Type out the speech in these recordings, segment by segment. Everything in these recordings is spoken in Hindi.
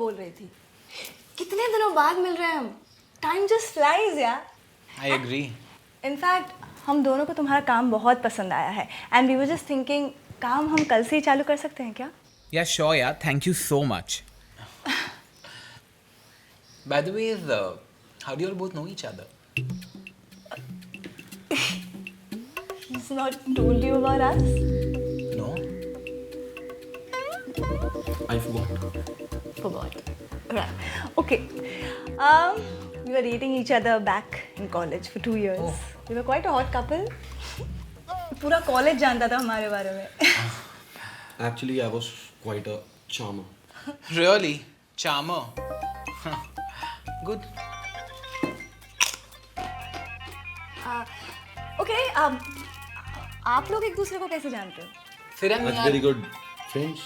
बोल रही थी, कितने दिनों बाद मिल रहे हैं हम. टाइम जस्ट फ्लाइज यार. I agree. इनफैक्ट हम दोनों को तुम्हारा काम बहुत पसंद आया है and we were just thinking काम हम कल से ही चालू कर सकते हैं क्या? Yeah, sure, yeah. Thank you so much. By the way, how do you all both know each other? He's not told you about us? No? I forgot. Forgot. Right. Okay. We were dating each other back in college for 2 years. Oh. We were quite a hot couple. पूरा कॉलेज जानता था हमारे बारे में. Actually, I was quite a charmer. Really? Charmer? Good. Okay. आप लोग एक दूसरे को कैसे जानते हो? फिर हम That's very good. Friends.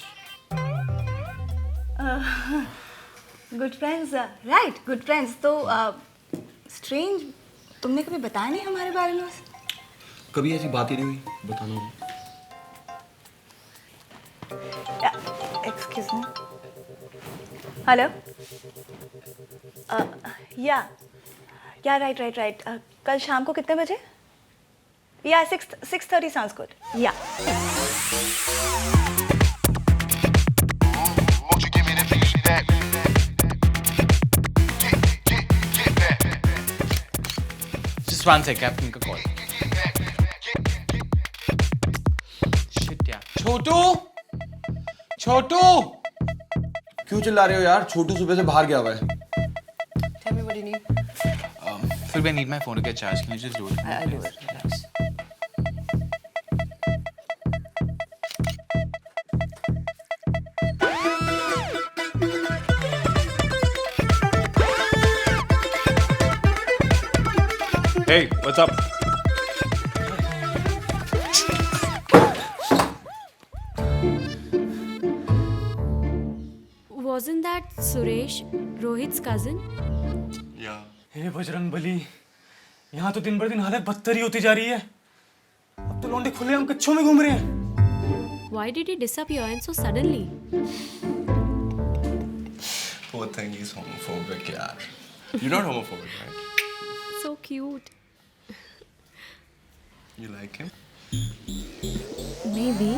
Good friends. Right, good friends. तो स्ट्रेंज, तुमने कभी बताया नहीं हमारे बारे में उसे? कभी ऐसी बात ही नहीं हुई, बताना भी. Excuse me. हेलो. या राइट. कल शाम को कितने बजे? या 6:30 sounds good. या. Won't you give me the feedback? Get back. Just one sec, captain का call. Shit यार. छोटू. क्यों चिल्ला रहे हो यार? छोटू सुबह से बाहर गया हुआ है. Tell me what you need. Phil, I need my phone to get charged. Can you just do it? I'll do it. Relax. Hey, what's up? Wasn't that Suresh, Rohit's cousin? Yeah. हे बजरंग बली, यहाँ तो दिन भर दिन हालत बदतर ही होती जा रही है. अब तो लौंडे खुलेआम कच्छों में घूम रहे हैं. Why did he disappear and so suddenly? Poor thing, he's homophobic, yaar. You're not homophobic, right? So cute. You like him? Maybe.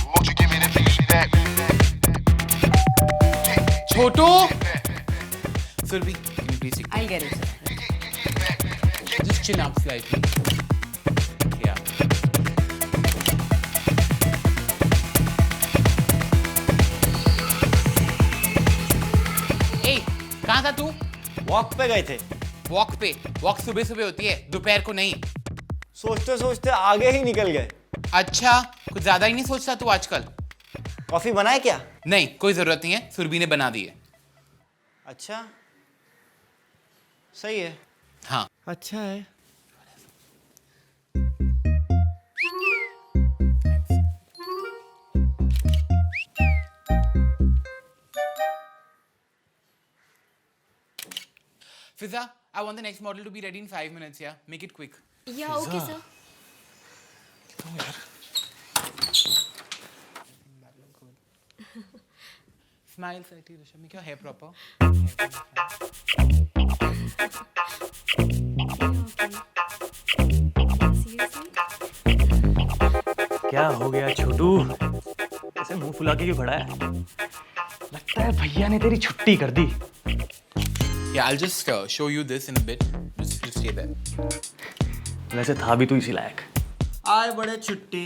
Won't you give me the feedback? Chhotu. Surbi, can you please take? I'll get it, sir. Just chin up slightly. Yeah. Hey, कहाँ था तू? वॉक पे गए थे. वॉक पे. वॉक सुबह सुबह होती है, दोपहर को नहीं. सोचते सोचते आगे ही निकल गए. अच्छा, कुछ ज्यादा ही नहीं सोचता तू आजकल. कॉफी बनाए क्या? नहीं, कोई जरूरत नहीं है. सुरभि ने बना दी है. अच्छा, सही है. हाँ. अच्छा है. Fiza, I want the next model to be ready in 5 minutes, yeah? Make it quick. Yeah, okay, sir. Smile slightly, Rishabh. Make your hair proper. Seriously? क्या हो गया छोटू? ऐसे मुंह फुला के क्यों खड़ा है? लगता है भैया ने तेरी छुट्टी कर दी. Yeah, I'll just show you this in a bit. Just stay there. वैसे था भी तू इसी लायक. आए बड़े छुट्टी.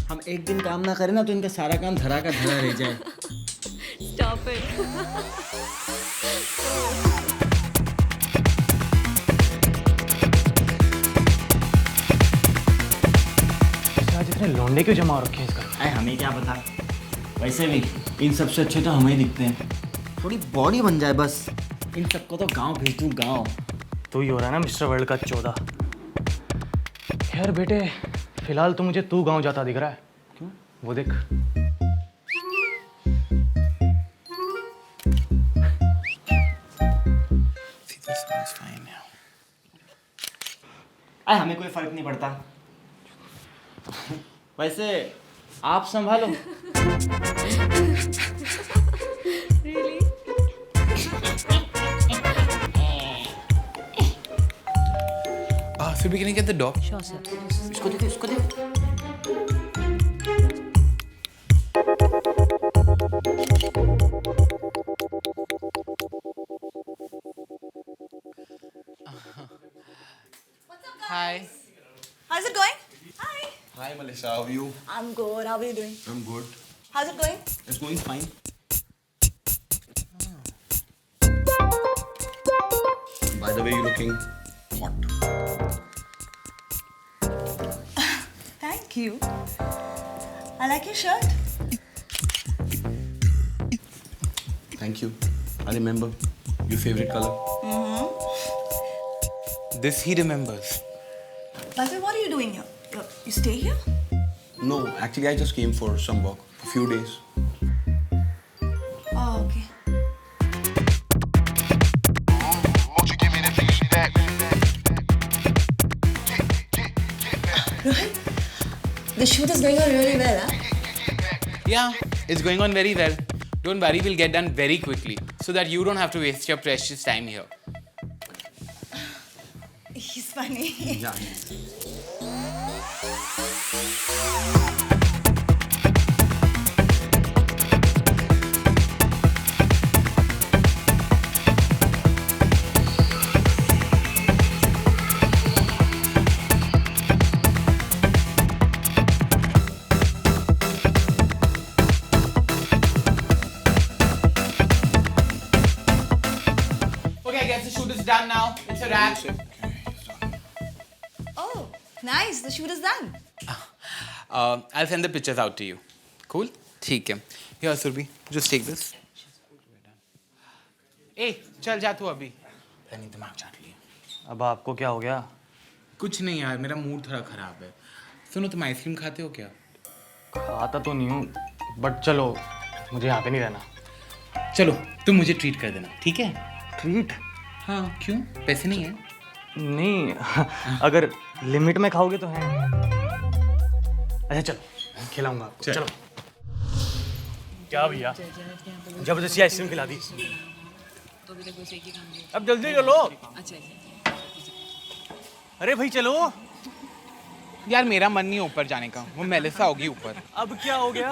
हम एक दिन काम ना करें ना तो इनका सारा काम धरा का धरा रह जाए. Stop it. आज इतने लौंडे क्यों जमा हो रखे हैं इसका? अरे हमें क्या पता. वैसे भी इन सबसे अच्छे तो हमें दिखते हैं. थोड़ी बॉडी बन जाए बस. इन सबको तो गांव भेज दूं गांव. तू ही हो रहा है ना मिस्टर वर्ल्ड का 14. खैर बेटे, फिलहाल तो मुझे तू गांव जाता दिख रहा है. क्यों? वो देख. This one's fine now. अरे हमें कोई फर्क नहीं पड़ता. वैसे आप संभालो. Really? Surbhi, can you get the door? Sure, sir. इसको दे, इसको दे। Hi. How's it going? Hi. Hi, Melissa. How are you? I'm good. How are you doing? I'm good. How's it going? It's going fine. By the way, you're looking hot. Thank you. I like your shirt. Thank you. I remember your favorite color. This he remembers. By the way, what are you doing here? You stay here? No, actually, I just came for some work. A few days. Oh, okay. Won't you give me the feedback? Get back. The shoot is going on really well, huh? Yeah, it's going on very well. Don't worry, we'll get done very quickly so that you don't have to waste your precious time here. He's funny. Yeah. Okay, I guess the shoot is done now. It's a wrap. Oh, nice. The shoot is done. I'll send the pictures out to you. Cool? ठीक है. Here, Surbhi, just take this. ए, चल जा तू अभी. मैंने दिमाग चाट लिया. अब आपको क्या हो गया? कुछ नहीं यार, मेरा मूड थोड़ा खराब है. सुनो, तुम आइसक्रीम खाते हो क्या? खाता तो नहीं हूँ, बट चलो, मुझे यहाँ पे नहीं रहना। चलो, तुम मुझे ट्रीट कर देना, ठीक है? ट्रीट? हाँ, क्यों? पैसे नहीं है? नहीं, अगर लिमिट में खाओगे तो है। अच्छा चलो, खिलाऊंगा आपको। चलो। क्या भैया? जबरदस्ती आइसक्रीम खिला दी। अब जल्दी चलो। अरे भाई चलो। यार मेरा मन नहीं है ऊपर जाने का. वो मेलिसा होगी ऊपर. अब क्या हो गया?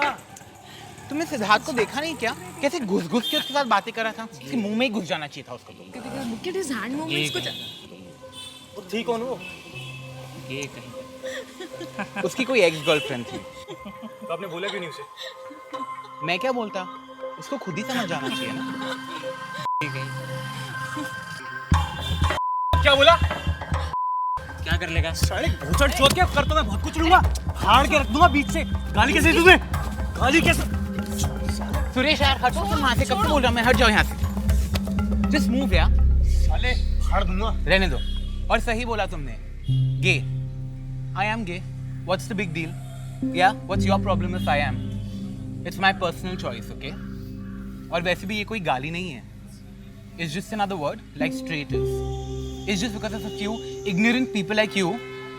तुमने सिद्धार्थ को देखा नहीं क्या? कैसे घुस-घुस के उसके साथ बातें कर रहा था. उसके मुंह में ही घुस जाना चाहिए था उसको. Look at his hand movements. और थी कौन वो? ये कहीं. उसकी कोई एक्स गर्लफ्रेंड थी. तो आपने बोला क्यों नहीं उसे? मैं क्या बोलता? उसको खुद ही समझ आना चाहिए ना. क्या बोला? क्या कर लेगा? साले घुसड़ चोट के कर तो मैं बहुत कुछ लूंगा। हाड़ के रख दूंगा बीच से। गाली कैसे दी तुझे? गाली कैसे? सुरेश यार हट. तुम वहाँ से कब से बोल रहा मैं? हट जाओ यहाँ से. Just move यार. साले हाड़ दूंगा। रहने दो. और सही बोला तुमने. Gay. I am gay. What's the big deal? Yeah. What's your problem if I am? It's my personal choice, okay? और वैसे भी ये कोई गाली नहीं है. It's just another word like straight is. It's just because of a few ignorant people like you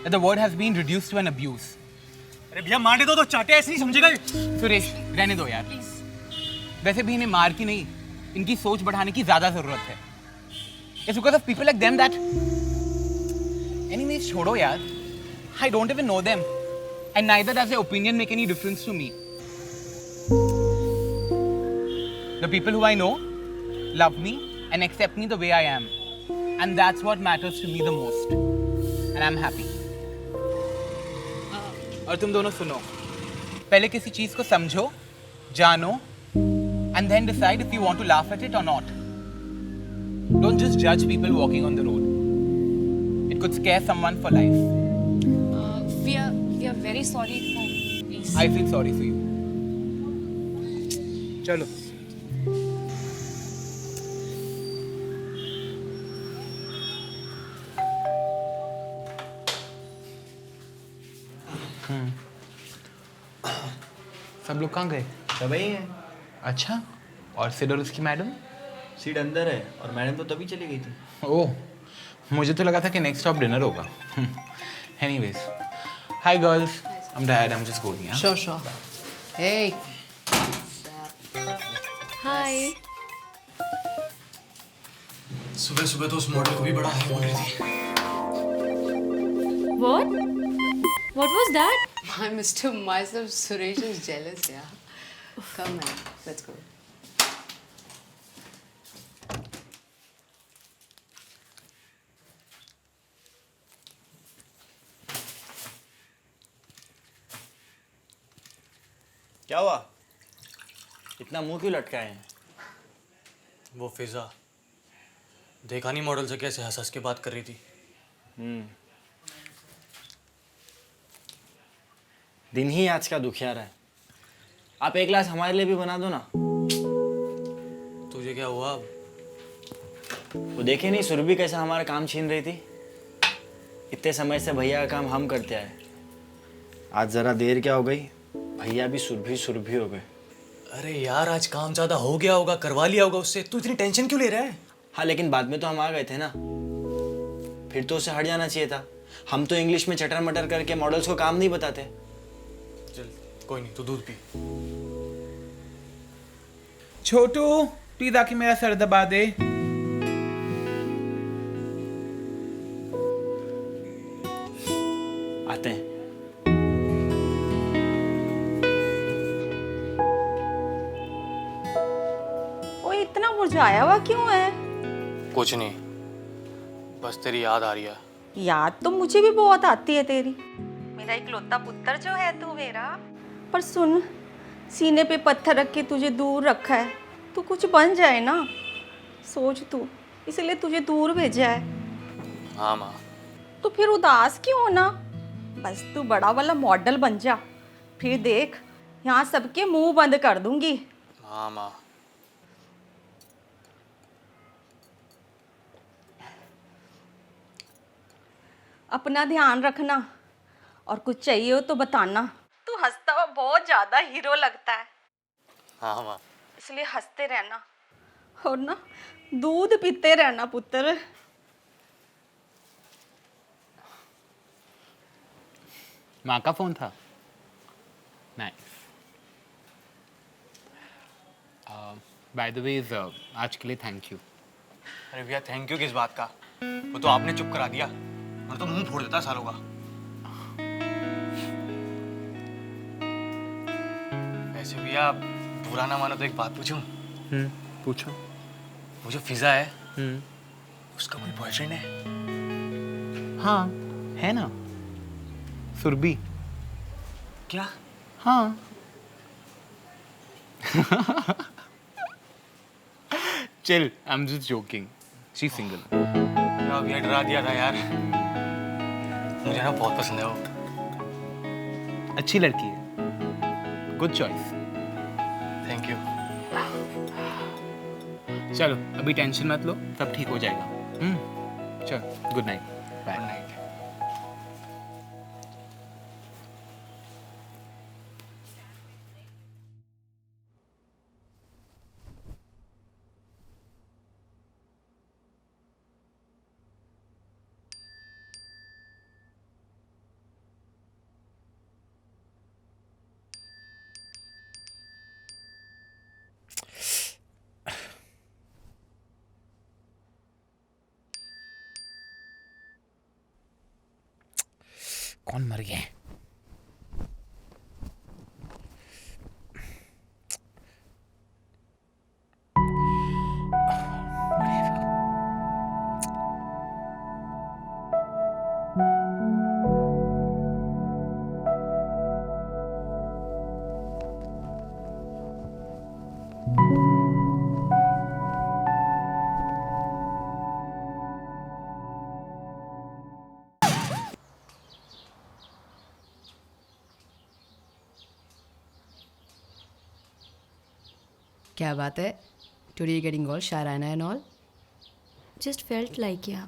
that the word has been reduced to an abuse. अरे भैया मारने दो तो चाटे ऐसे नहीं समझेगा। सुरेश रहने दो यार. वैसे भी इन्हें मार की नहीं, इनकी सोच बढ़ाने की ज्यादा जरूरत है. It's because of people like them that. Anyways, छोड़ो यार. I don't even know them, and neither does their opinion make any difference to me. The people who I know love me and accept me the way I am, and that's what matters to me the most. And I'm happy. और तुम दोनों सुनो. पहले किसी चीज को समझो, जानो, and then decide if you want to laugh at it or not. Don't just judge people walking on the road. It could scare someone for life. We are very sorry for this. I feel sorry for you. चलो. सब लोग कहाँ गए? सब ही है। अच्छा. और सिड और उसकी मैडम? सीट अंदर है और मैडम तो तभी चली गई थी। ओह, मुझे तो लगा था कि नेक्स्ट स्टॉप डिनर होगा. Anyways, hi girls. I'm tired. I'm just going. Yeah. Sure. Hey. सुबह सुबह तो उस मॉडल को भी बड़ा हाई बोल रही थी। What? What was that? My Mr. Myself Suresh is jealous, yeah. Come man, let's go. क्या हुआ? इतना मुंह क्यों लटकाए हैं? वो फिजा देखा नहीं मॉडल से कैसे हंस हंस के बात कर रही थी। दिन ही आज का दुखियारा है। आप एक गिलास हमारे लिए भी बना दो ना। तुझे क्या हुआ अब? वो देखे नहीं सुरभि कैसा हमारा काम छीन रही थी। इतने समय से भैया का काम हम करते आए। आज जरा देर क्या हो गई, भैया भी सुरभि हो गए। अरे यार आज काम ज्यादा हो गया होगा, करवा लिया होगा उससे। तू इतनी टेंशन क्यों ले रहा है? हाँ लेकिन बाद में तो हम आ गए थे ना, फिर तो उसे हट जाना चाहिए था। हम तो इंग्लिश में चटर मटर करके मॉडल्स को काम नहीं बताते। चल कोई नहीं, तू दूध पी। छोटू प्लीज आके मेरा सर दबा दे। आते हैं। वो इतना मुरझाया हुआ क्यों है? कुछ नहीं, बस तेरी याद आ रही है। याद तो मुझे भी बहुत आती है तेरी, मेरा इकलौता पुत्र जो है तू मेरा। पर सुन, सीने पे पत्थर रख के तुझे दूर रखा है, तू कुछ बन जाए ना, सोच तू, इसलिए तुझे दूर भेजा है। हाँ माँ। तो फिर उदास क्यों होना? बस तू बड़ा वाला मॉडल बन जा, फिर देख यहाँ सबके मुंह बंद कर दूंगी। हाँ माँ। अपना ध्यान रखना, और कुछ चाहिए हो तो बताना। तू हंसता हुआ बहुत ज्यादा हीरो लगता है, हाँ माँ। इसलिए हंसते रहना और ना दूध पीते रहना पुत्र। माँ का फोन था। नाइस। बाय द वे आज के लिए थैंक यू। अरे भैया थैंक यू किस बात का? वो तो आपने चुप करा दिया, मैं तो मुंह फोड़ देता सालों का। वैसे भैया बुरा ना मानो तो एक बात पूछूं? पूछो। वो जो फिजा है उसका कोई बॉयफ्रेंड है? हाँ है ना, सुरभि। क्या? हाँ। Chill, I am just joking, she single. यार भैया डरा दिया था यार, मुझे ना बहुत पसंद है वो। अच्छी लड़की है, गुड चॉइस। Thank you. चलो अभी टेंशन मत लो, सब ठीक हो जाएगा। चलो good night, bye. Good night. कौन मर गया है? क्या बात है? Today you're getting all Sharana and all? Just felt like, yeah.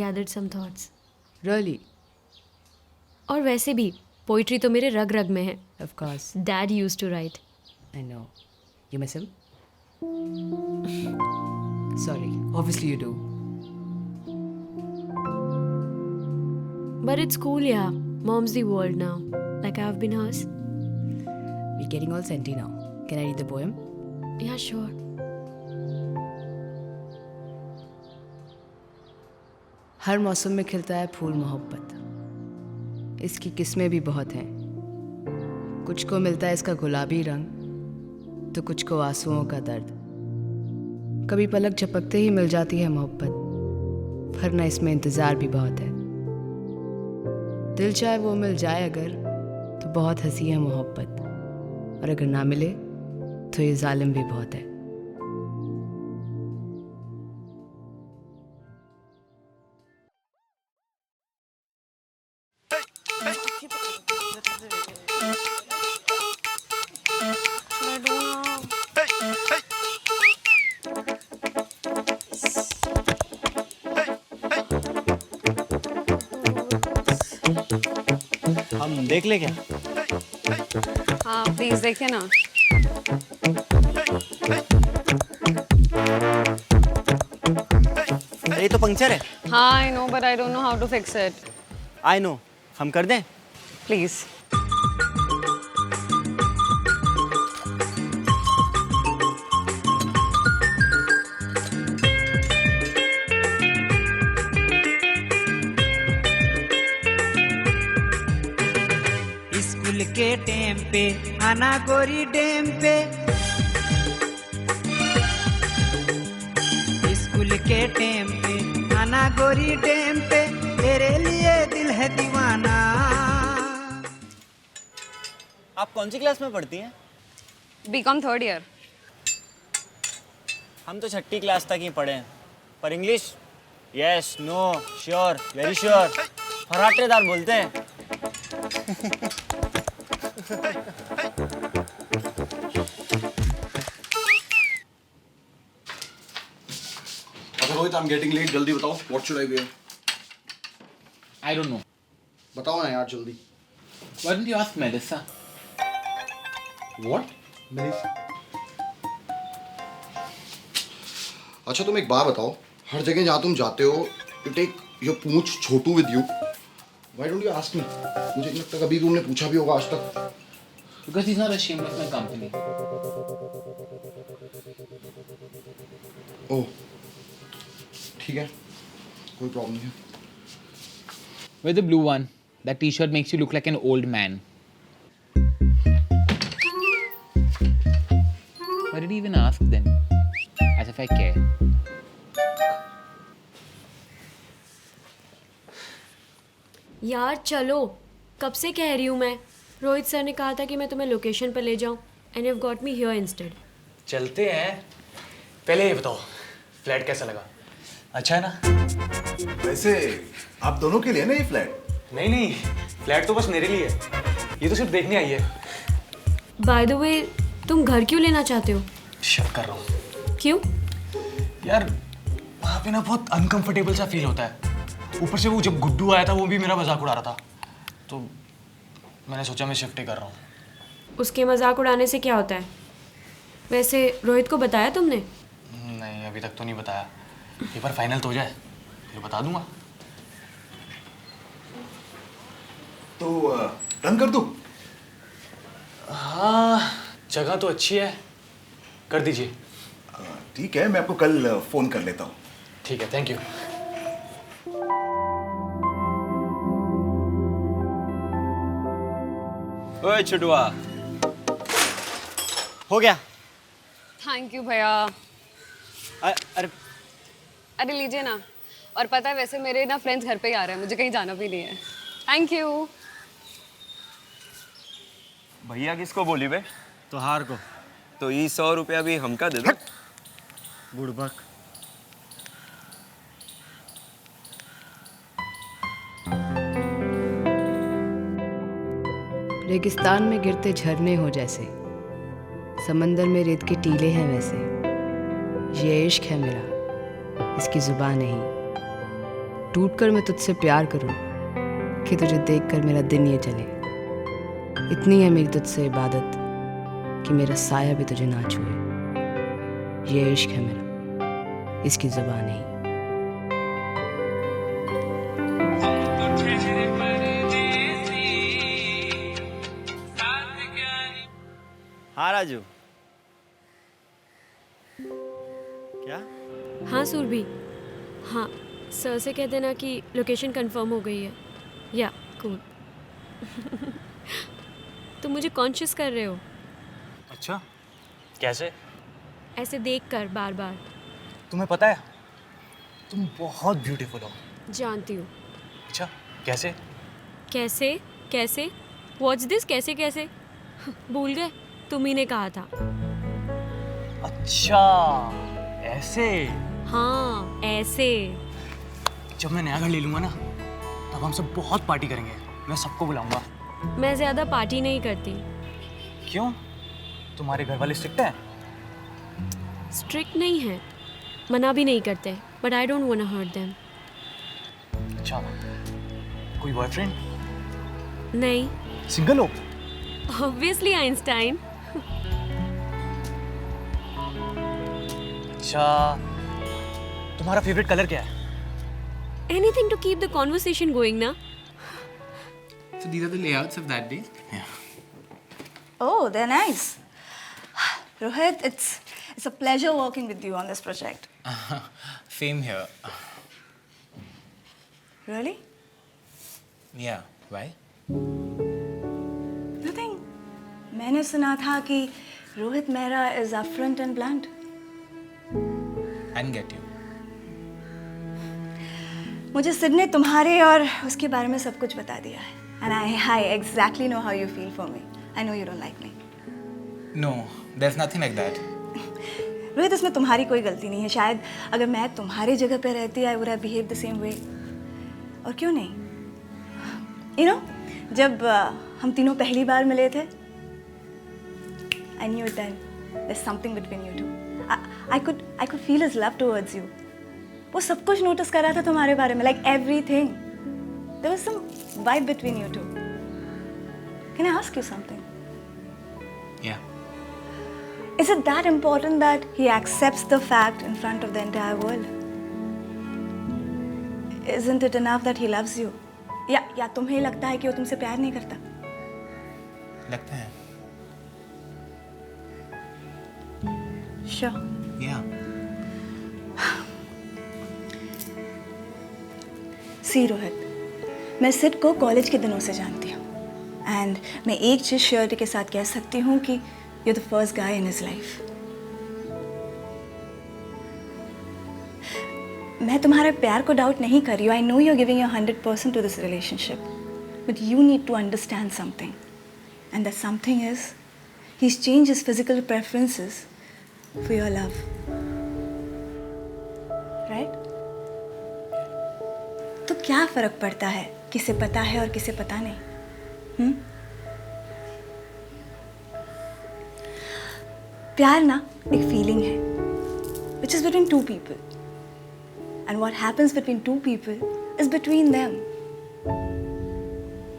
Gathered some thoughts. Really? और वैसे भी पोइट्री तो मेरे रग रग में है। Of course. Dad used to write. I know. You miss him? Sorry. Obviously you do. But it's cool, yeah. Mom's the world now. Like I've been hers. We're getting all senti now. Can I read the poem? Yeah, sure. हर मौसम में खिलता है फूल मोहब्बत। इसकी किस्में भी बहुत हैं। कुछ को मिलता है इसका गुलाबी रंग, तो कुछ को आंसुओं का दर्द। कभी पलक झपकते ही मिल जाती है मोहब्बत, वरना इसमें इंतज़ार भी बहुत है। दिल चाहे वो मिल जाए अगर, तो बहुत हंसी है मोहब्बत, और अगर ना मिले तो ये जालिम भी बहुत है। हम देख ले क्या? हाँ प्लीज देखिए ना। ये तो पंक्चर है। हाँ I know but I don't know how to fix it. I know, हम कर दें? प्लीज। स्कूल के टेम पे आना गोरी डेम पे, स्कूल के टेम पे आना गोरी डेम पे, तेरे लिए दिल है दीवाना। आप कौन सी क्लास में पढ़ती हैं? BCom third year. हम तो 6ठी क्लास तक ही पढ़े हैं, पर English yes no sure very sure फराटेदार बोलते हैं। अच्छा Rohit, I am getting late, जल्दी बताओ, what should I wear? I don't know. बताओ ना यार जल्दी। Why didn't you ask Melissa? What? अच्छा तुम एक बात बताओ, हर जगह जहाँ तुम जाते हो यू टेक योर पूंछ Chhotu with you, why don't you ask me? मुझे नहीं लगता कभी भी तुमने पूछा भी होगा आज तक। Because he's not ashamed of my company. ओह ठीक है, कोई प्रॉब्लम नहीं है। Wear the blue one. That t-shirt makes you look like an old man. Why did he even ask then? As if I care. यार चलो, कब से कह रही हूँ मैं। रोहित सर ने कहा था कि मैं तुम्हें लोकेशन पर ले जाऊँ, and you have got me here instead. चलते हैं। पहले ये बताओ, फ्लैट कैसा लगा? अच्छा है ना? वैसे आप दोनों के लिए ना ये फ्लैट? नहीं नहीं, फ्लैट तो बस मेरे लिए है, ये तो सिर्फ देखने आई है। बाय द वे, तुम घर क्यों लेना चाहते हो? शक कर रहा हूँ। क्यों? यार वहाँ पे ना बहुत अनकंफर्टेबल सा फील होता है। ऊपर से वो जब गुड्डू आया था वो भी मेरा मजाक उड़ा रहा था, तो मैंने सोचा मैं शिफ्ट ही कर रहा हूँ। उसके मजाक उड़ाने से क्या होता है? वैसे रोहित को बताया तुमने? नहीं अभी तक तो नहीं बताया, एक बार फाइनल तो हो जाए फिर बता दूंगा। तो डन कर दूं? हाँ जगह तो अच्छी है, कर दीजिए। ठीक है, मैं आपको कल फोन कर लेता हूँ। ठीक है, थैंक यू। ओए छुटुआ, हो गया? थैंक यू भैया। अरे अरे लीजिए ना। और पता है वैसे मेरे ना फ्रेंड्स घर पे ही आ रहे हैं, मुझे कहीं जाना भी नहीं है। Thank you. भैया किसको बोली बे? तो हार को। तो ये 100 रुपया भी हमका दे दो। बुड़बक। रेगिस्तान में गिरते झरने हो जैसे, समंदर में रेत के टीले हैं वैसे, ये इश्क है मेरा, इसकी जुबान नहीं। टूट कर मैं तुझसे प्यार करूं कि तुझे देखकर मेरा दिन ये चले। इतनी है मेरी तुझसे इबादत कि मेरा साया भी तुझे ना छुए। ये इश्क है मेरा, इसकी जुबान नहीं। हाँ राजू। क्या? हाँ सुरभि, हाँ सर से कह देना कि लोकेशन कंफर्म हो गई है। या कूल। तुम मुझे कॉन्शियस कर रहे हो। अच्छा, कैसे? ऐसे देख कर बार बार। तुम्हें पता है तुम बहुत ब्यूटीफुल हो। जानती हूँ। अच्छा, कैसे? कैसे कैसे? वॉट्स दिस कैसे कैसे? भूल गए? तुम ही ने कहा था। अच्छा, ऐसे? हाँ ऐसे। जब मैं नया घर ले लूंगा ना तब हम सब बहुत पार्टी करेंगे। मैं सबको बुलाऊंगा। मैं ज़्यादा पार्टी नहीं करती। क्यों? तुम्हारे घर वाले स्ट्रिक्ट हैं? स्ट्रिक्ट नहीं है, मना भी नहीं करते, but I don't want to hurt them. अच्छा, कोई बॉयफ्रेंड? नहीं। सिंगल हो? Obviously Einstein. अच्छा, तुम्हारा फेवरेट कलर क्या है? Anything to keep the conversation going ना। So these are the layouts of that day. Yeah. Oh, they're nice. Rohit, it's a pleasure working with you on this project. Same here. Really? Yeah. Why? Nothing. मैंने सुना था कि Rohit Mehra is upfront and blunt. I didn't get you. मुझे सिड ने तुम्हारे और उसके बारे में सब कुछ बता दिया है. And I exactly know how you feel for me. I know you don't like me. No, there's nothing like that. Rohit, इसमें तुम्हारी कोई गलती नहीं है. शायद अगर मैं तुम्हारी जगह पे रहती I would have behaved the same way. और क्यों नहीं? You know, जब हम तीनों पहली बार मिले थे, I knew it then. There's something between you two. I could feel his love towards you. वो सब कुछ नोटिस कर रहा था तुम्हारे बारे में, like everything. There was some vibe between you two. Can I ask you something? Yeah. Is it that important that he accepts the fact in front of the entire world? Isn't it enough that he loves you? या तुम्हें लगता है कि वो तुमसे प्यार नहीं करता? लगता है. Sure. Yeah. सी रोहित, मैं सिड को कॉलेज के दिनों से जानती हूँ. एंड मैं एक चीज़ श्योरिटी के साथ कह सकती हूँ कि you're the first guy in his life. मैं तुम्हारे प्यार को डाउट नहीं कर रही हूँ. I know you're giving your 100% to this relationship. But you need to understand something. And that something is, he's changed his physical preferences for your love. Right? तो क्या फ़र्क पड़ता है किसे पता है और किसे पता नहीं? प्यार ना एक फीलिंग है which is between two people. And what happens between two people is between them.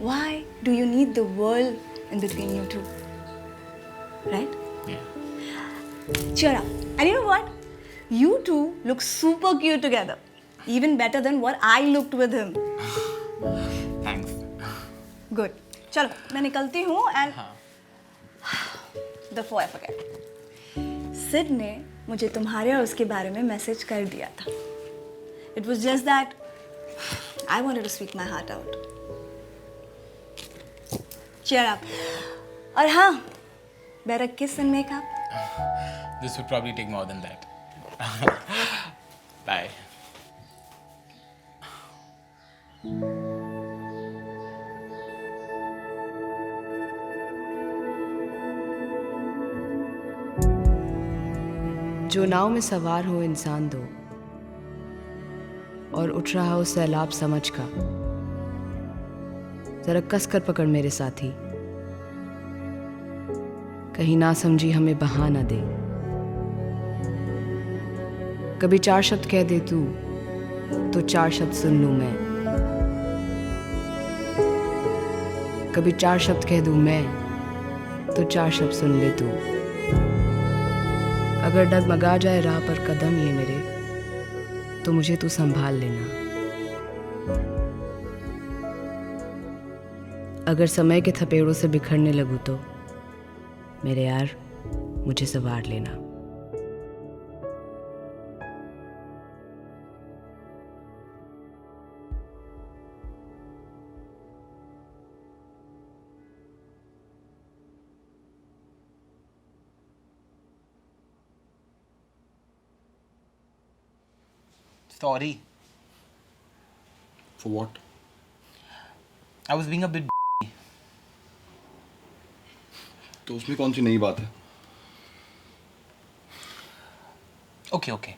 Why do you need the world in between you two? Right? Yeah. Cheer up. And you know what? You two look super cute together. Even better than what I looked with him. Thanks. Good. चलो मैं निकलती हूँ and before I forget, Sid ने मुझे तुम्हारे और उसके बारे में मैसेज कर दिया था. It was just that I wanted to speak my heart out. Cheer up. और हाँ, better kiss and make up. This would probably take more than that. Bye. जो नाव में सवार हो इंसान दो और उठ रहा हो सैलाब समझ का, जरा कस कर पकड़ मेरे साथी, कहीं ना समझी हमें बहा ना दे. कभी चार शब्द कह दे तू तो चार शब्द सुन लूं मैं, कभी चार शब्द कह दूं मैं तो चार शब्द सुन ले तू. अगर डगमगा जाए राह पर कदम ये मेरे, तो मुझे तू संभाल लेना. अगर समय के थपेड़ों से बिखरने लगूं तो मेरे यार मुझे सवार लेना. Sorry. For what? I was being a bit. तो उसमें कौन सी नई बात है? Okay, okay.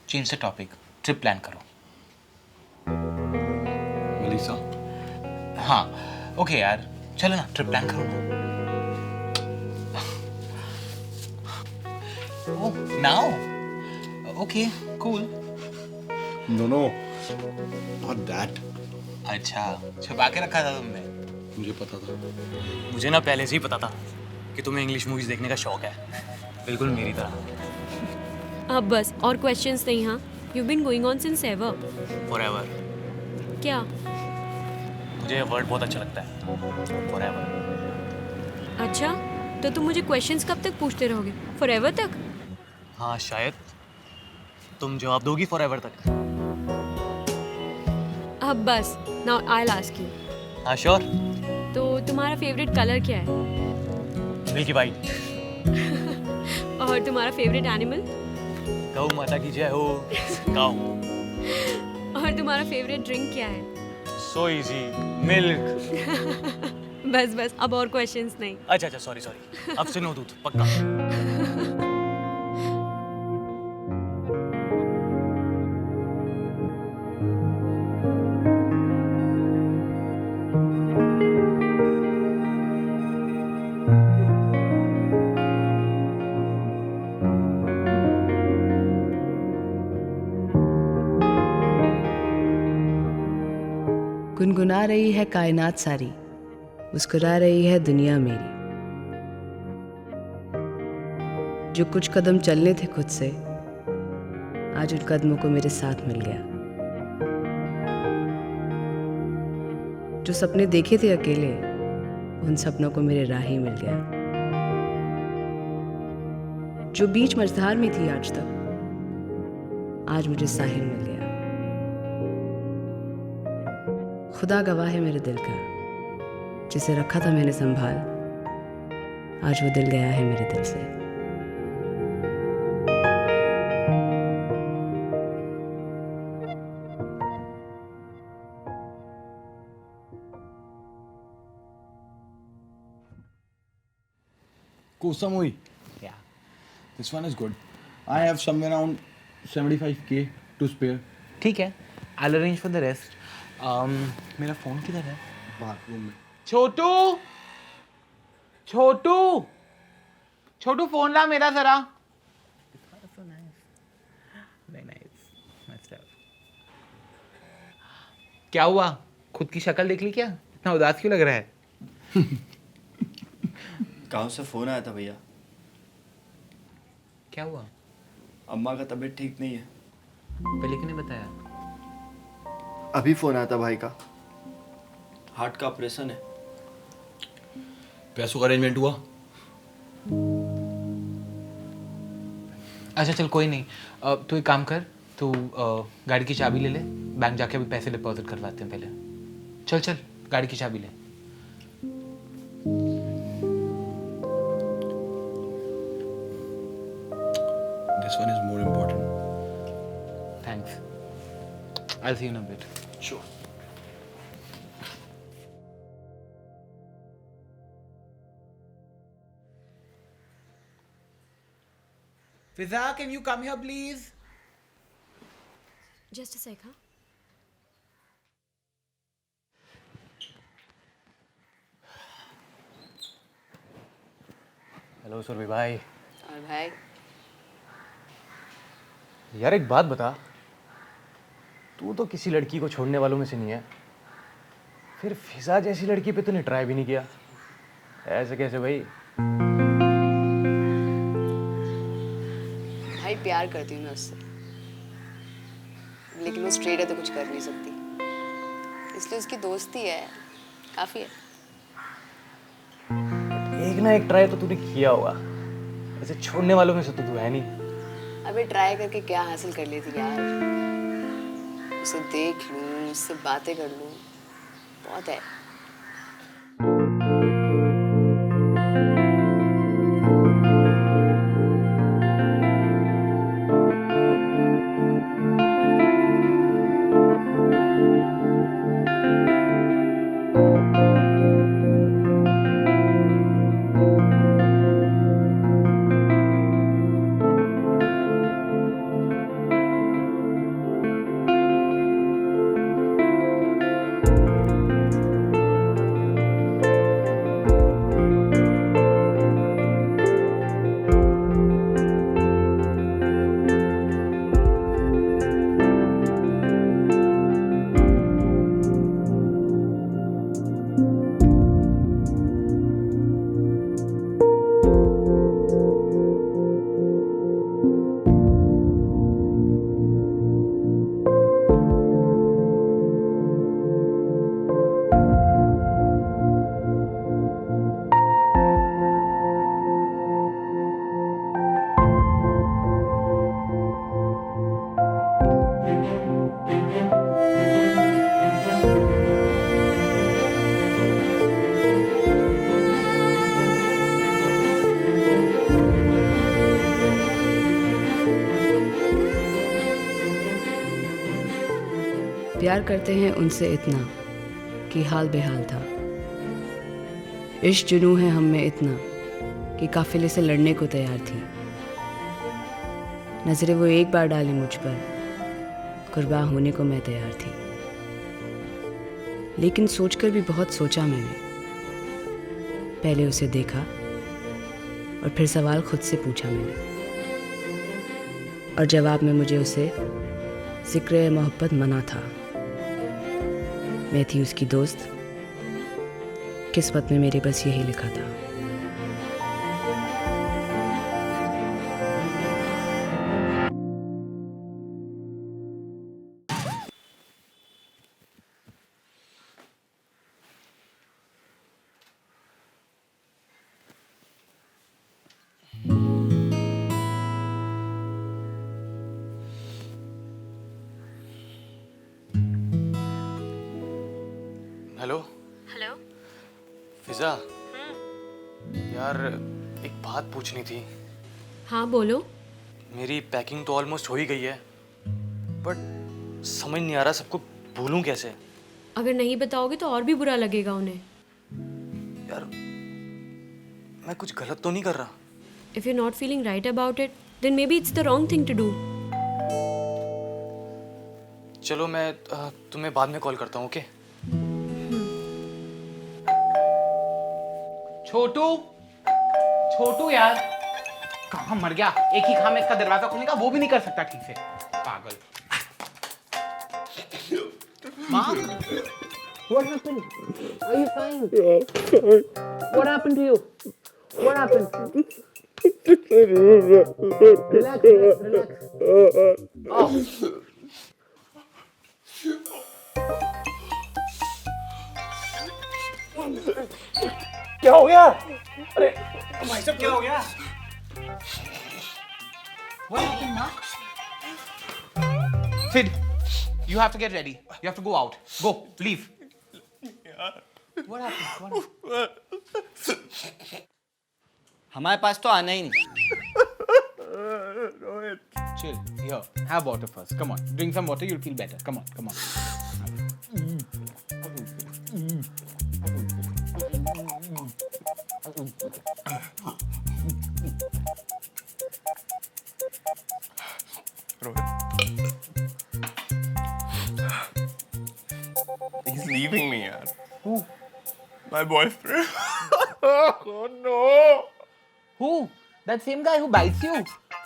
Change the topic. Trip plan करो. मनीषा? हाँ. Okay यार. चलो ना trip plan करो ना. Oh, now? Okay, cool. No, not that. अच्छा, छुपा के रखा था तुमने. मुझे पता था. मुझे ना पहले से ही पता था कि तुम्हें इंग्लिश मूवीज देखने का शौक है, बिल्कुल मेरी तरह. अब बस और क्वेश्चंस नहीं. हाँ, you been going on since ever. Forever. क्या? मुझे ये वर्ड बहुत अच्छा लगता है, फॉरएवर. अच्छा, तो तुम मुझे क्वेश्चंस कब तक पूछते रहोगे? फॉरएवर तक? हाँ शायद तुम जवाब दोगी फॉरएवर तक. अब बस. Now I will ask you. हाँ श्योर. तो तुम्हारा फेवरेट कलर क्या है? Milky white. और तुम्हारा फेवरेट एनिमल? गौ माता की जय हो. काऊ. और तुम्हारा फेवरेट ड्रिंक क्या है? So easy. मिल्क. बस बस, अब और क्वेश्चंस नहीं. अच्छा सॉरी. अब से नो दूध पक्का. गुनगुना रही है कायनात सारी, मुस्कुरा रही है दुनिया मेरी. जो कुछ कदम चलने थे खुद से, आज उन कदमों को मेरे साथ मिल गया. जो सपने देखे थे अकेले, उन सपनों को मेरे राह ही मिल गया. जो बीच मझधार में थी आज तक, आज मुझे साहिल मिल गया. खुदा गवाह है मेरे दिल का, जिसे रखा था मैंने संभाल, आज वो दिल गया है मेरे दिल से. Kosa movie. Yeah. This one is good. I have somewhere around 75K to spare. ठीक है. I'll arrange for the rest. मेरा फोन किधर है? बाथरूम में. छोटू फोन ला मेरा जरा. क्या हुआ? खुद की शक्ल देख ली क्या? इतना उदास क्यों लग रहा है? गाँव से फ़ोन आया था भैया. क्या हुआ? अम्मा का तबीयत ठीक नहीं है. पहले किसने बताया? अभी फ़ोन आया था भाई का. हार्ट का ऑपरेशन है. पैसों का अरेंजमेंट हुआ? अच्छा चल कोई नहीं. तू एक काम कर, तू गाड़ी की चाबी ले ले. बैंक जाके अभी पैसे डिपॉजिट करवाते हैं पहले. चल गाड़ी की चाबी ले. This one is more important. Thanks. I'll see you in a bit. Sure. Fiza, can you come here please? Just a sec, हाँ. हेलो सुरभि भाई. और भाई, यार एक बात बता, तू तो किसी लड़की को छोड़ने वालों में से नहीं है, फिर फिजा जैसी लड़की पे तूने ट्राई भी नहीं किया. ऐसे कैसे भाई? भाई प्यार करती हूँ मैं उससे, लेकिन वो स्ट्रेट है तो कुछ कर नहीं सकती, इसलिए उसकी दोस्ती है काफ़ी है. एक ना एक ट्राई तो तूने किया होगा, ऐसे छोड़ने वालों में से तो तू है नहीं. अबे ट्राई करके क्या हासिल कर लेती यार. उसे देख लूँ, उससे बातें कर लूँ, बहुत है. प्यार करते हैं उनसे इतना कि हाल बेहाल था। इश्क जुनूं है हम में इतना कि काफिले से लड़ने को तैयार थी। नजरें वो एक बार डाली मुझ पर, कुर्बान होने को मैं तैयार थी। लेकिन सोचकर भी बहुत सोचा मैंने। पहले उसे देखा और फिर सवाल खुद से पूछा मैंने, और जवाब में मुझे उसे जिक्र मोहब्बत मना था। मैं थी उसकी दोस्त, किस्मत में मेरे बस यही लिखा था। Hello hello. फिजा, यार एक बात पूछनी थी। हाँ बोलो। मेरी पैकिंग तो ऑलमोस्ट हो ही गई है, बट समझ नहीं आ रहा सबको भूलूं कैसे। अगर नहीं बताओगे तो और भी बुरा लगेगा उन्हें। यार मैं कुछ गलत तो नहीं कर रहा? If you're not feeling right about it, then maybe it's the wrong thing to do. चलो मैं तुम्हें बाद में कॉल करता हूँ, ओके? छोटू, छोटू यार कहाँ मर गया? एक ही काम है इसका दरवाजा खोलने का, वो भी नहीं कर सकता ठीक से, पागल। माँ, What happened? Are you fine? Yeah, fine. What happened to you? What happened? Relax, relax. Oh. क्या हो गया? अरे भाई साहब क्या हो गया? What happened, Ma? Sid, you have to get ready. You have to go out. Go, leave. What happened? हमारे पास तो आना ही नहीं। Chill. Here, have water first. Come on, drink some water. You'll feel better. Come on, come on. He's leaving me, yaar. Who? My boyfriend. Oh no. Who? That same guy who bites you,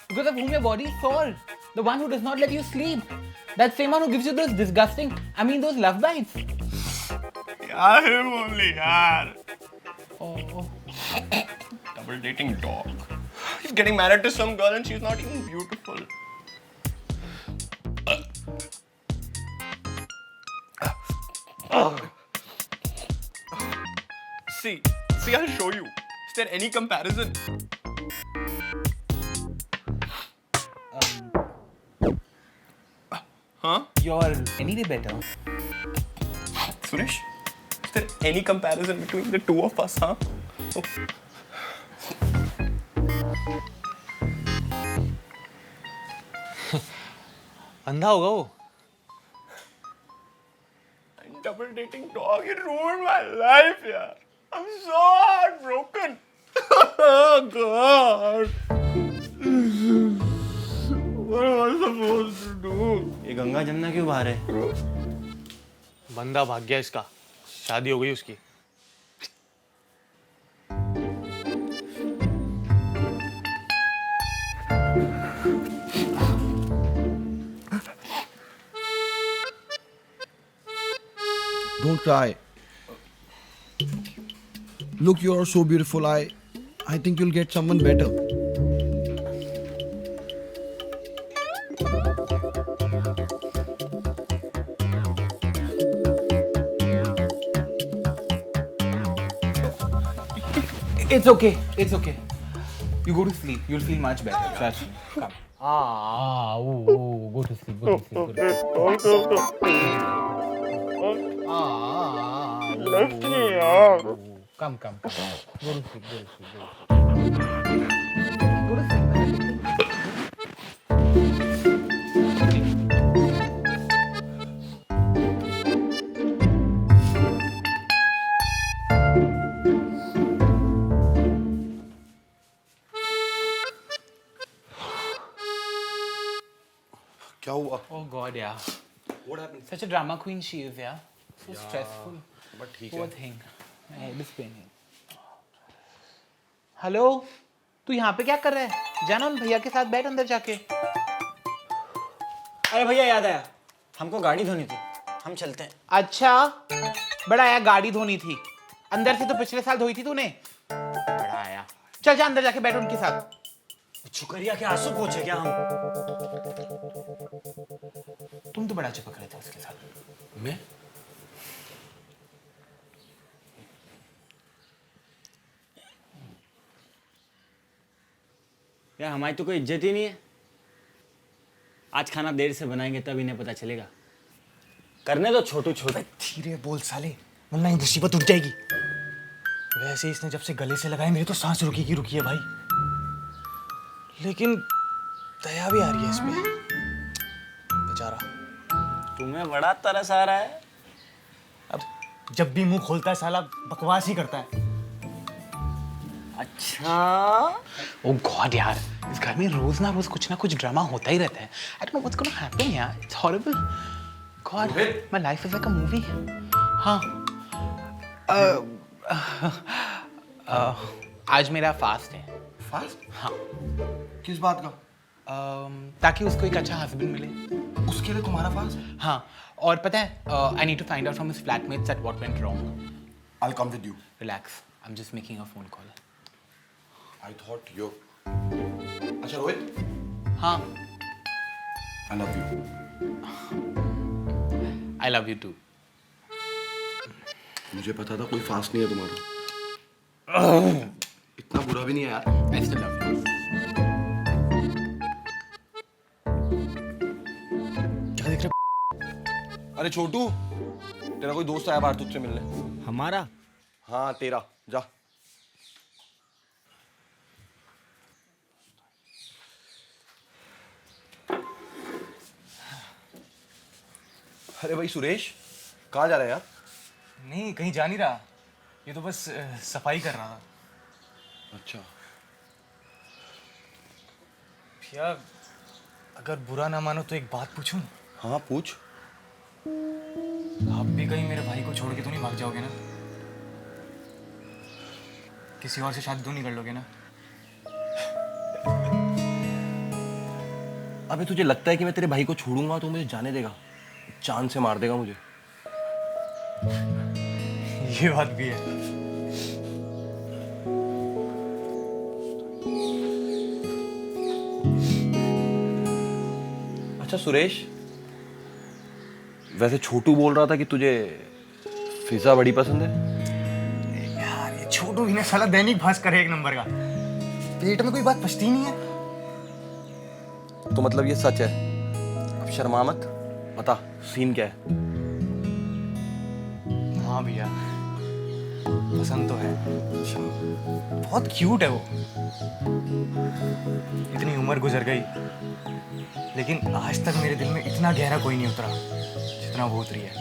because of whom your body is sore. The one who does not let you sleep. That same one who gives you those disgusting, those love bites. Yeah, him only, yaar. Oh. Double dating dog. He's getting married to some girl and she's not even beautiful. See, I'll show you. Is there any comparison? Huh? You're any day better. Suresh, is there any comparison between the two of us, huh? Oh. अंधा होगा वो। Double dating dog, it ruined my life, yaar. I'm so heartbroken. Oh God. What am I supposed to do? ये गंगा जमुना क्यों बाहर है? बंदा भाग गया इसका, शादी हो गई उसकी। Don't cry. Look, you are so beautiful. I think you'll get someone better. It's okay. It's okay. You go to sleep. You'll feel much better. Trust me. Come. Go to sleep. Go to sleep. Go to sleep. Left me, yaar. Come. Go to sleep. Go to sleep. Go to sleep. क्या हुआ? Oh God, yeah. What happened? Such a drama queen she is, yeah. So stressful. But ठीक Poor है. thing. My head is paining. Hello, तू यहाँ पे क्या कर रहा है? जाना उन भैया के साथ बैठ अंदर जाके. अरे भैया याद आया, हमको गाड़ी धोनी थी, हम चलते हैं। अच्छा, बड़ा आया गाड़ी धोनी थी. अंदर से तो पिछले साल धोई थी तूने. बड़ा आया. चल जा अंदर जाके बैठ उनके साथ. शुक्रिया के आंसू पोंछे क्या हम? तुम तो बड़ा चिपक रहे थे उसके साथ. मैं? यार हमारी तो कोई इज्जत ही नहीं है। आज खाना देर से बनाएंगे तब इन्हें पता चलेगा। करने दो छोटू छोटू। धीरे बोल साले, वरना ये मुसीबत उठ जाएगी। वैसे इसने जब से गले से लगाए मेरी तो सांस रुकी की रुकी है भाई। लेकिन दया भी आ रही है इसमें, बेचारा। तुम्हें बड़ा तरस आ रहा है। अब जब भी मुंह खोलता है साला बकवास ही करता है। अच्छा। Oh God यार, इस घर में रोज ना रोज कुछ ना कुछ ड्रामा होता ही रहता है. I don't know what's gonna happen यार. It's horrible. God, my life is like a movie. हाँ. आज मेरा फास्ट है. फास्ट? हाँ. किस बात का? ताकि उसको एक अच्छा हस्बैंड मिले. उसके लिए तुम्हारा फास्ट? हाँ. और पता है, I need to find out from his flatmates that what went wrong. I'll come with you. Relax. I'm just making a phone call. I thought you. अच्छा रोहित. हाँ. I love you. I love you too. मुझे पता था कोई फास्ट नहीं है तुम्हारा. इतना बुरा भी नहीं है यार. I still love you. क्या देख रहे? अरे छोटू, तेरा कोई दोस्त आया बाहर तुझसे मिलने. हमारा? हाँ तेरा. जा. अरे भाई सुरेश, कहाँ जा रहा है यार? नहीं कहीं जा नहीं रहा, ये तो बस सफाई कर रहा था। अच्छा। भैया अगर बुरा ना मानो तो एक बात पूछूं? हाँ पूछ। आप भी कहीं मेरे भाई को छोड़ के तो नहीं भाग जाओगे ना? किसी और से शादी तो नहीं कर लोगे ना? अबे तुझे लगता है कि मैं तेरे भाई को छोड़ूंगा तो मुझे जाने देगा? जान से मार देगा मुझे। ये बात भी है। अच्छा सुरेश, वैसे छोटू बोल रहा था कि तुझे फिजा बड़ी पसंद है। यार ये छोटू भी ना साला दैनिक भास्कर है एक नंबर का। पेट में कोई बात पचती नहीं है। तो मतलब ये सच है? अब शर्मा मत, बता सीन क्या है? हाँ भैया पसंद तो है। बहुत क्यूट है वो। इतनी उम्र गुजर गई लेकिन आज तक मेरे दिल में इतना गहरा कोई नहीं उतरा जितना वो उतरी है।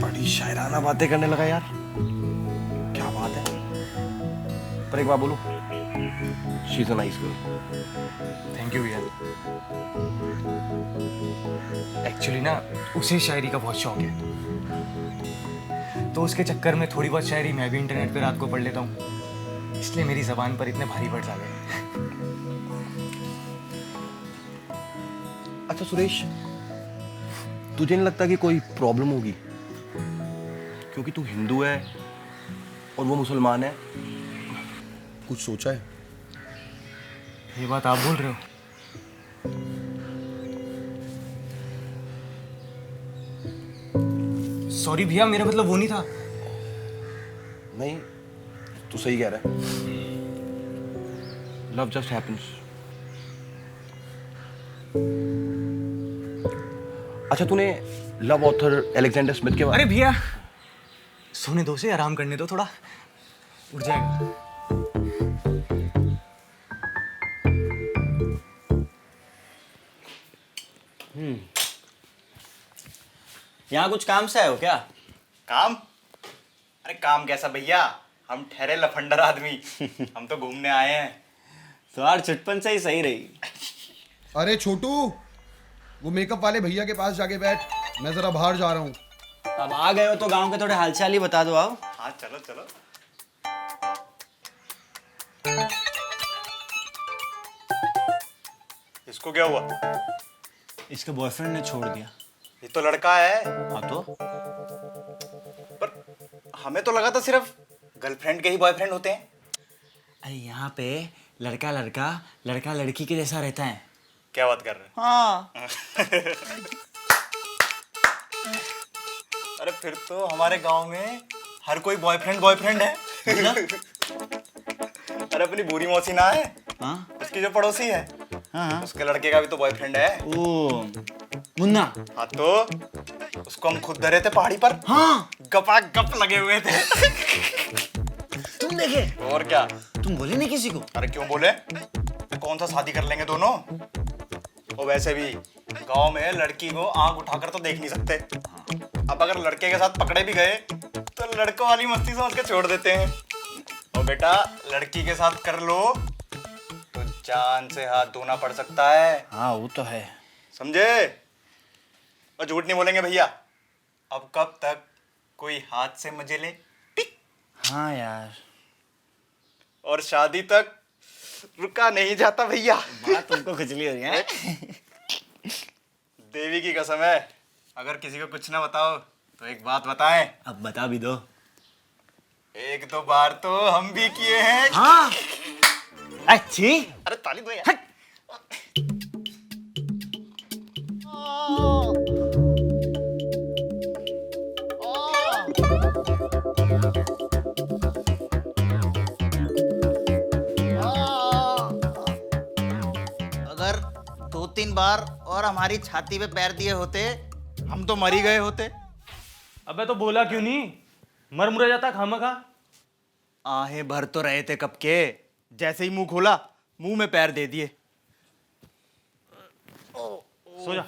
बड़ी शायराना बातें करने लगा यार। क्या बात है? पर एक बात बोलूं, she is a nice girl. Thank you भैया। एक्चुअली ना उसे शायरी का बहुत शौक है, तो उसके चक्कर में थोड़ी बहुत शायरी मैं भी इंटरनेट पे रात को पढ़ लेता हूँ, इसलिए मेरी जबान पर इतने भारी वर्ड्स आ गए। अच्छा सुरेश, तुझे नहीं लगता कि कोई प्रॉब्लम होगी? क्योंकि तू हिंदू है और वो मुसलमान है। कुछ सोचा है? ये बात आप बोल रहे हो? सॉरी भैया, मेरा मतलब वो नहीं था। नहीं, तू सही कह रहा है। Love just happens. अच्छा तूने लव ऑथर अलेक्जेंडर स्मिथ के बारे? अरे भैया सोने दो, से आराम करने दो, थोड़ा उठ जाएगा। यहाँ कुछ काम से आए हो क्या? काम? अरे काम कैसा भैया, हम ठहरे लफंडर आदमी। हम तो घूमने आए हैं। तो यार चुटपन से ही सही रही। अरे छोटू, वो मेकअप वाले भैया के पास जाके बैठ, मैं जरा बाहर जा रहा हूँ। अब आ गए हो तो गांव के थोड़े हालचाल ही बता दो। आओ। हाँ चलो चलो। इसको क्या हुआ? इसके बॉयफ्रेंड ने छोड़ दिया। ये तो लड़का है। हाँ तो पर हमें तो लगा था सिर्फ गर्लफ्रेंड के ही बॉयफ्रेंड होते हैं। अरे यहाँ पे लड़का लड़का लड़का लड़की के जैसा रहता है। क्या बात कर रहे हो? हाँ। अरे फिर तो हमारे गांव में हर कोई बॉयफ्रेंड है। अरे अपनी बुरी मौसी ना है, हाँ? उसकी जो पड़ोसी है, हाँ। उसके लड़के का भी तो बॉयफ्रेंड है। ओ मुन्ना। हाँ तो उसको हम खुद धरे थे पहाड़ी पर। हाँ। गपा गप लगे हुए थे। तुम देखे? और क्या? तुम बोले नहीं किसी को? अरे क्यों बोले? कौन सा शादी कर लेंगे दोनों? और वैसे भी गांव में लड़की को आंख उठाकर तो देख नहीं सकते। अब अगर लड़के के साथ पकड़े भी गए तो लड़कों वाली मस्ती समझ के छोड़ देते हैं। और बेटा लड़की के साथ कर लो तो जान से हाथ धोना पड़ सकता है। हाँ वो तो है। समझे? और झूठ नहीं बोलेंगे भैया। अब कब तक कोई हाथ से मजे ले? हाँ यार। और शादी तक रुका नहीं जाता भैया। बात तुमको खुजली हो रही है। देवी की कसम है, अगर किसी को कुछ ना बताओ तो एक बात बताएं। अब बता भी दो। एक दो बार तो हम भी किए हैं। हाँ। अच्छी। अरे ताली दो यार। अगर 2-3 बार और हमारी छाती पे पैर दिए होते हम तो मर ही गए होते। अबे तो बोला क्यों नहीं? मर मुरा जाता खामखा। आहें भर तो रहे थे कब के, जैसे ही मुंह खोला मुंह में पैर दे दिए। सो जा।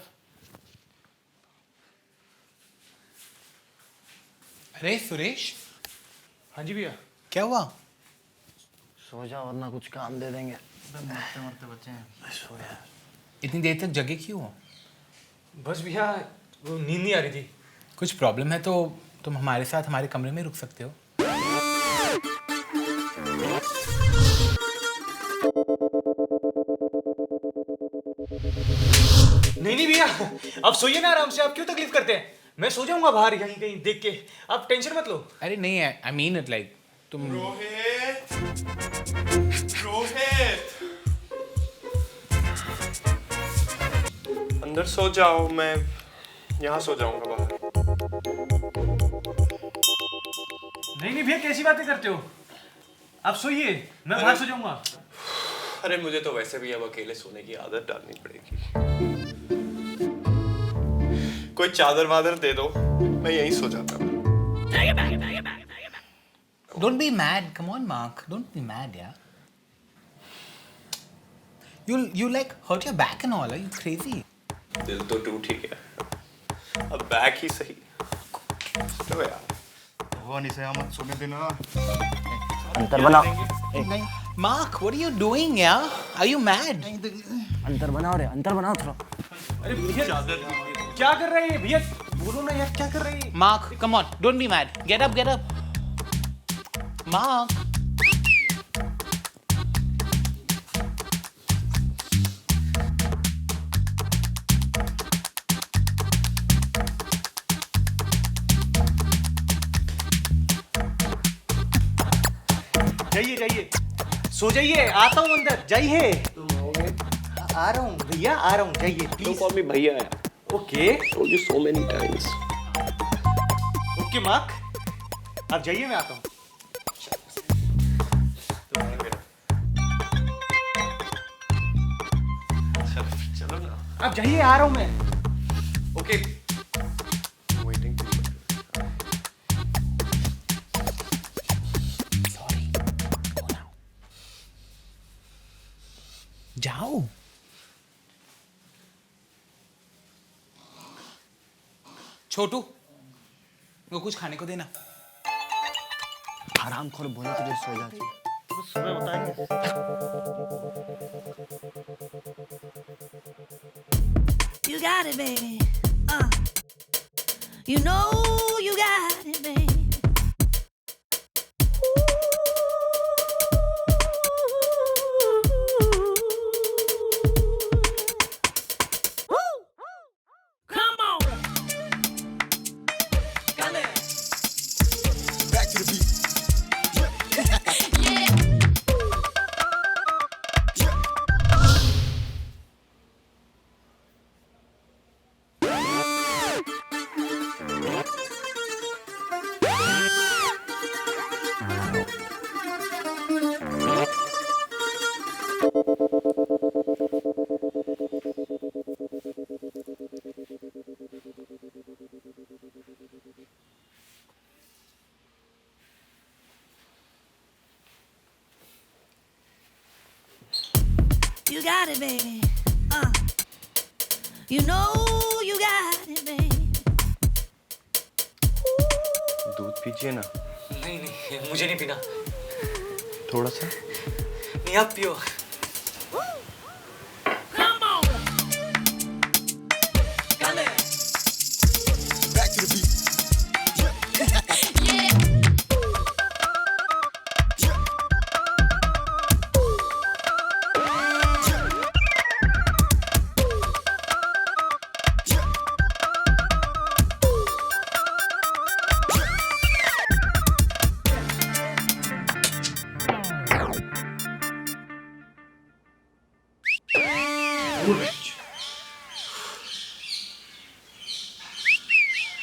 अरे सुरेश। हाँ जी भैया। क्या हुआ? सो जा वरना कुछ काम दे देंगे। मरते मरते बच्चे हैं। सो यार। इतनी देर तक जगे क्यों हो? बस भैया वो नींद नहीं आ रही थी। कुछ प्रॉब्लम है तो तुम हमारे साथ हमारे कमरे में रुक सकते हो। नहीं भैया, आप सोइए ना आराम से। आप क्यों तकलीफ करते हैं? मैं सो जाऊंगा बाहर कहीं कहीं देख के। आप टेंशन मत लो। अरे नहीं है, आई मीन इट लाइक तुम। रोहित। अंदर सो जाओ, मैं यहाँ सो जाऊंगा बाहर। नहीं भैया, कैसी बातें करते हो? आप सोइए, मैं बाहर सो जाऊंगा। अरे मुझे तो वैसे भी अब अकेले सोने की आदत डालनी पड़ेगी। कोई चादर वादर दे दो, मैं यहीं सो जाता हूँ। Don't be mad. Come on, Mark. Don't be mad, yeah. You like hurt your back and all. Are you crazy? दिल तो टूट ही गया, अब बैक ही सही। चलो यार। भगवान इसे मत सोने देना। अंतर बनाओ। नहीं। Mark, what are you doing, yeah? Are you mad? अंतर बनाओ रे, अंतर बनाओ थोड़ा। अरे भैया क्या कर रहे हैं भैया? बोलो ना यार, क्या कर रहे हैं? Mark, come on. Don't be mad. Get up, get up. Mark. जाइए जाइए, सो जाइए। आता हूँ अंदर, जाइए। आ रहा हूँ भैया, आ रहा हूँ, जाइए प्लीज। कॉल मी भैया यार। Okay. Told you so many times. Okay mark, आप जाइए, मैं आता हूँ। चलो ना। आप जाइए, आ रहा हूँ मैं। ओके। वेटिंग। जाओ। छोटू, वो कुछ खाने को देना। आराम खोर बोला तुझे सो जा। सुबह बताएंगे। You got it, baby. You know you got it, baby. Come on. Come here. Back to the beat. You got it, baby. You know you got it, baby. दूध पीजिए ना। नहीं नहीं, मुझे नहीं पीना। थोड़ा सा। नहीं, आप पियो। Come on. Come here. Back to the beat.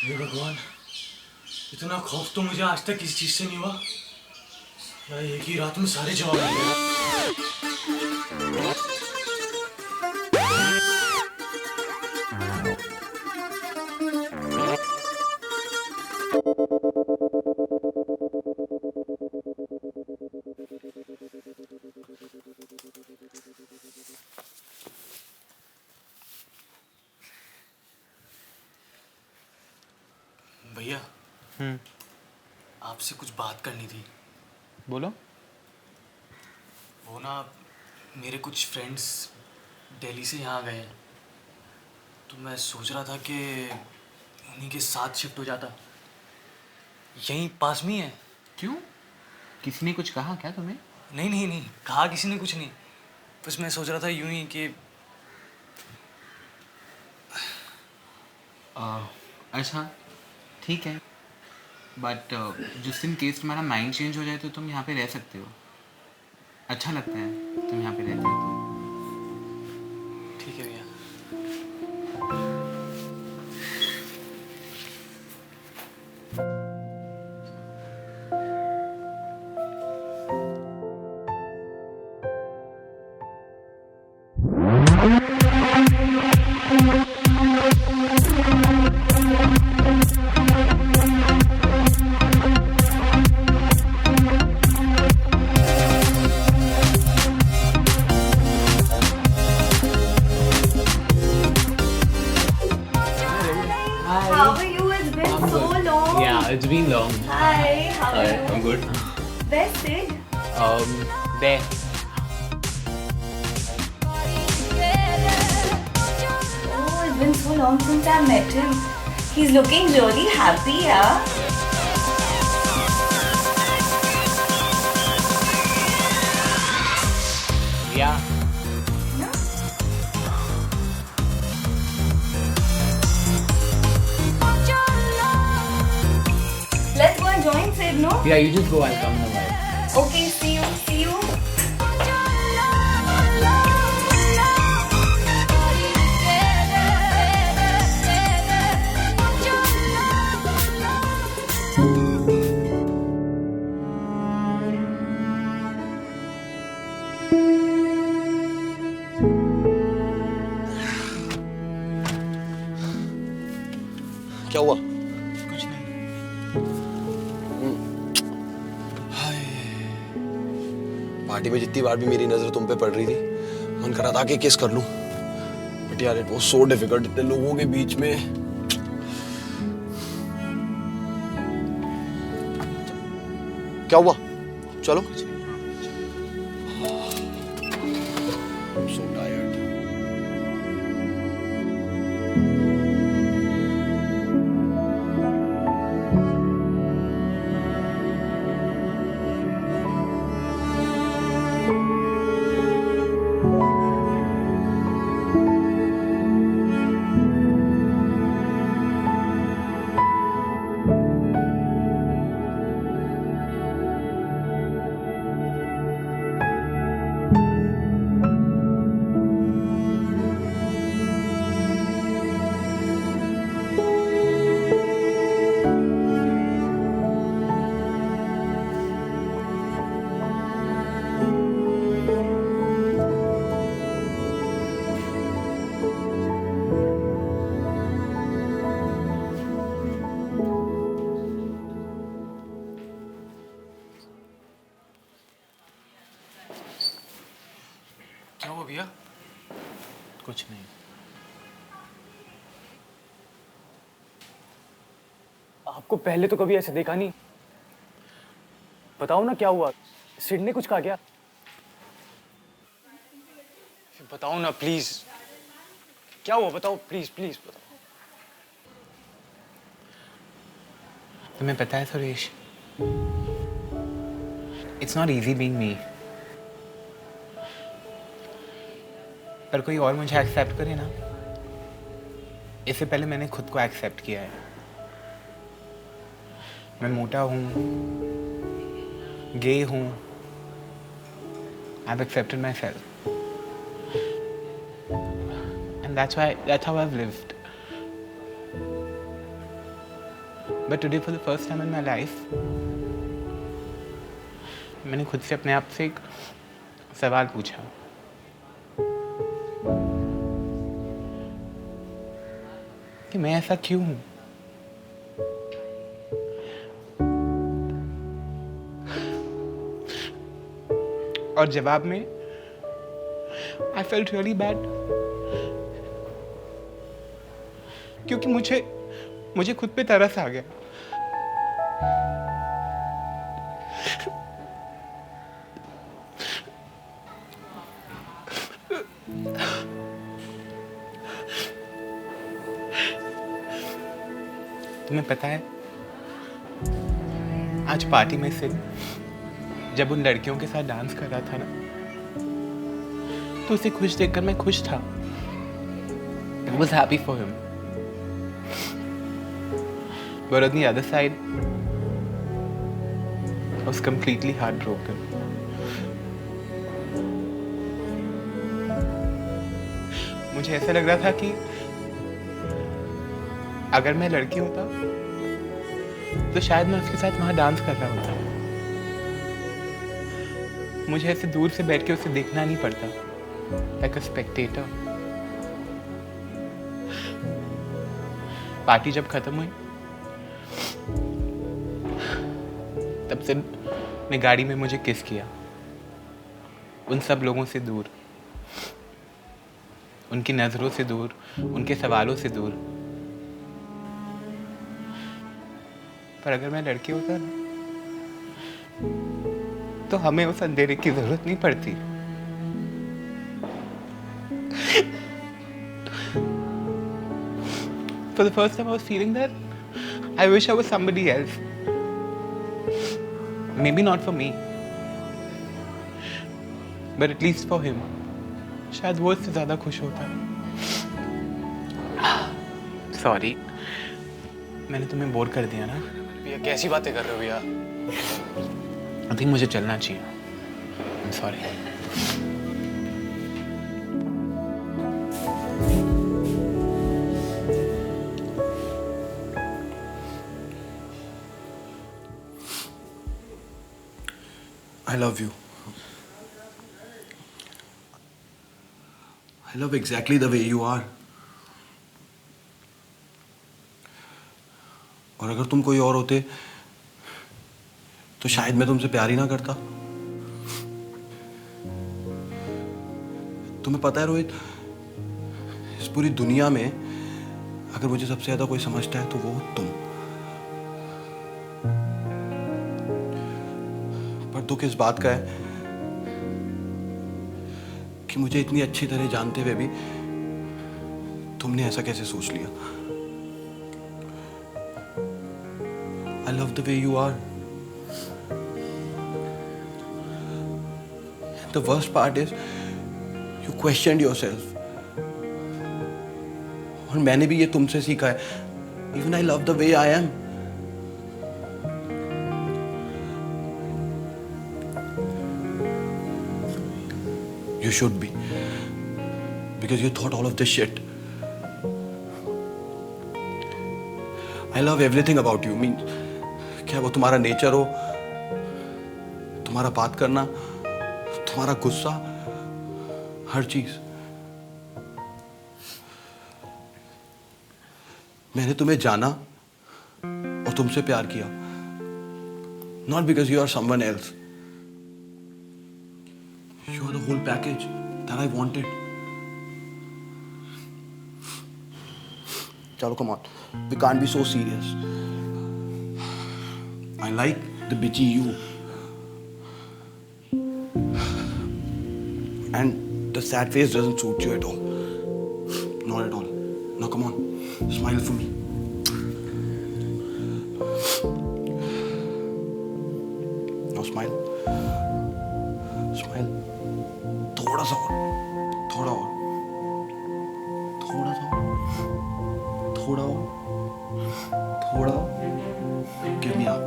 हे भगवान, इतना खौफ तो मुझे आज तक किसी चीज से नहीं हुआ। या एक ही रात में सारे जवाब मिल गए। भैया, आपसे कुछ बात करनी थी। बोलो। वो ना, मेरे कुछ फ्रेंड्स दिल्ली से यहाँ गए हैं, तो मैं सोच रहा था कि उन्हीं के साथ शिफ्ट हो जाता। यहीं पास में ही है। क्यों? किसी ने कुछ कहा क्या तुम्हें? नहीं नहीं नहीं, कहा किसी ने कुछ नहीं। बस मैं सोच रहा था यूं ही कि अच्छा ठीक है, बट जिस दिन केस तुम्हारा माइंड चेंज हो जाए तो तुम यहाँ पे रह सकते हो। अच्छा लगता है तुम यहाँ पे रहते हो तो। ठीक है भैया। How are you? It's been so long. Yeah, it's been long. Hi, how are you? I'm good. Where's Sid? There. Oh, it's been so long since I met him. He's looking really happy, yeah? Yeah. Let's go and join Sid, no? Yeah, you just go, I'll come in a while. Okay, see you. See you. क्या हुआ? कुछ नहीं। पार्टी में जितनी बार भी मेरी नजर तुम पे पड़ रही थी, मन कर रहा था कि किस कर लूं, बट यार इट वाज सो डिफिकल्ट इतने लोगों के बीच में। क्या हुआ? चलो कुछ नहीं। आपको पहले तो कभी ऐसे देखा नहीं। बताओ ना क्या हुआ, सिड ने कुछ कहा क्या? बताओ ना प्लीज, क्या हुआ बताओ, प्लीज प्लीज बताओ। तुम्हें पता है Suresh, it's not easy being me. पर कोई और मुझे एक्सेप्ट करे ना, इससे पहले मैंने खुद को एक्सेप्ट किया है। मैं मोटा हूँ, गे हूँ, I have accepted my self, and that's how I've lived. But today for the first time in my life, मैंने खुद से अपने आप से एक सवाल पूछा कि मैं ऐसा क्यों हूं? और जवाब में I felt really bad, क्योंकि मुझे खुद पे तरस आ गया। तुम्हें पता है, आज पार्टी में से जब उन लड़कियों के साथ डांस कर रहा था ना, तो उसे खुश देखकर मैं खुश था। I was happy for him. But on the other side, I was completely heartbroken. मुझे ऐसा लग रहा था कि अगर मैं लड़की होता तो शायद मैं उसके साथ वहां डांस कर रहा होता। मुझे ऐसे दूर से बैठ के उसे देखना नहीं पड़ता, like a spectator. पार्टी जब खत्म हुई, तब से ने गाड़ी में मुझे किस किया, उन सब लोगों से दूर, उनकी नजरों से दूर, उनके सवालों से दूर। पर अगर मैं लड़की होता ना, तो हमें उस अंधेरे की जरूरत नहीं पड़ती। For the first time I was feeling that I wish I was somebody else. Maybe not for me, but at least for him. शायद वो इससे ज्यादा खुश होता है। Sorry, मैंने तुम्हें बोर कर दिया ना? भैया कैसी बातें कर रहे हो भैया? I think मुझे चलना चाहिए। I'm sorry. I love you. I love exactly the way you are. और अगर तुम कोई और होते तो शायद मैं तुमसे प्यार ही ना करता। तुम्हें पता है रोहित, इस पूरी दुनिया में अगर मुझे सबसे ज्यादा कोई समझता है तो वो तुम। पर दुख इस बात का है कि मुझे इतनी अच्छी तरह जानते हुए भी तुमने ऐसा कैसे सोच लिया। I love the way you are. The worst part is you questioned yourself. और मैंने भी ये तुमसे सीखा है। Even I love the way I am. You should be. Because you thought all of this shit. I love everything about you. क्या वो तुम्हारा नेचर हो, तुम्हारा बात करना, तुम्हारा गुस्सा, हर चीज। मैंने तुम्हें जाना और तुमसे प्यार किया। Not because you are someone else. You are the whole package that I wanted. चलो come on, we can't be so serious. I like the bitchy you. And the sad face doesn't suit you at all. Not at all. Now come on, smile for me. Now smile. Smile. थोड़ा सा और. थोड़ा और. थोड़ा सा और. थोड़ा और. थोड़ा और. Give me a hug.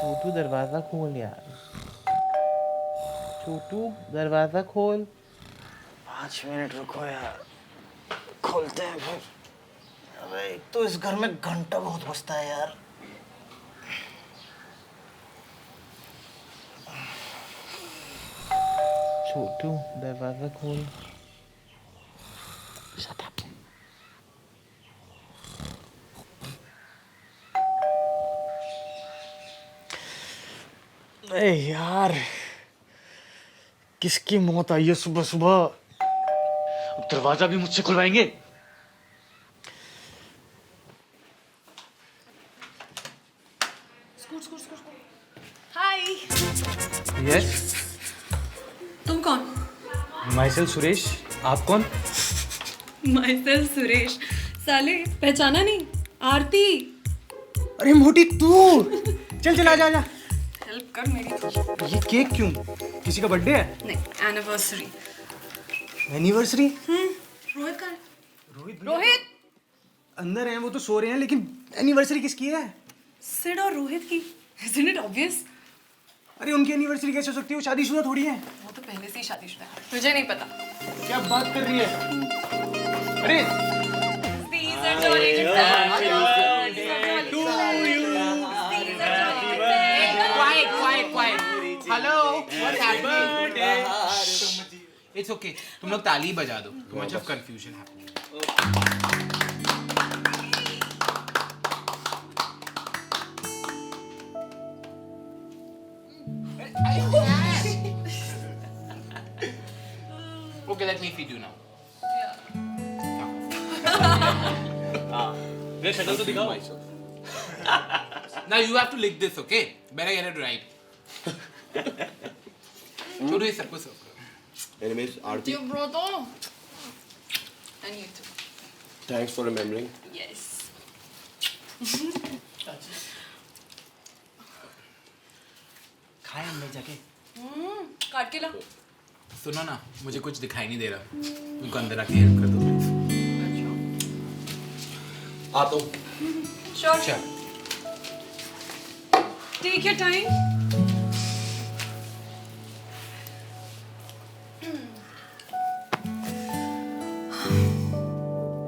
छोटू दरवाजा खोल यार, छोटू दरवाजा खोल। 5 मिनट रुको यार, खोलते हैं फिर। अबे एक तो इस घर में घंटा बहुत बजता है यार। छोटू दरवाजा खोल। Shut up. अरे यार, किसकी मौत आई है सुबह सुबह? दरवाजा भी मुझसे खुलवाएंगे? हाय। यस, तुम कौन? My self Suresh. आप कौन? माइसेल सुरेश। साले पहचाना नहीं? आरती। अरे मोटी तू, चल चल आजा आजा। हेल्प कर मेरी। ये केक क्यों? किसी का बर्थडे है? नहीं, एनिवर्सरी। एनिवर्सरी? रोहित का है। रोहित अंदर हैं, वो तो सो रहे हैं, लेकिन एनिवर्सरी किसकी है? सिड और रोहित की। Isn't it obvious? अरे उनकी एनिवर्सरी कैसे हो सकती है? वो शादीशुदा थोड़ी है। वो तो पहले से ही शादीशुदा है, तुझे नहीं पता। क्या बात कर रही है? अरे इट्स ओके, तुम लोग ताली बजा दो, तुम अच्छा कंफ्यूजन है। Okay, let me feed you now. ये शक्ल तो दिखाओ। Now you have to lick this, okay? Better get it right. छोड़ो ये सबको सब। Anyways, Aarti, You brought all. And you too. thanks for remembering. Yes. खाए अंदर जाके। काट के ला। सुनो ना, मुझे कुछ दिखाई नहीं दे रहा, तुमको अंदर आके हेल्प कर दो प्लीज। आता हूँ। Sure. चल। Take your time.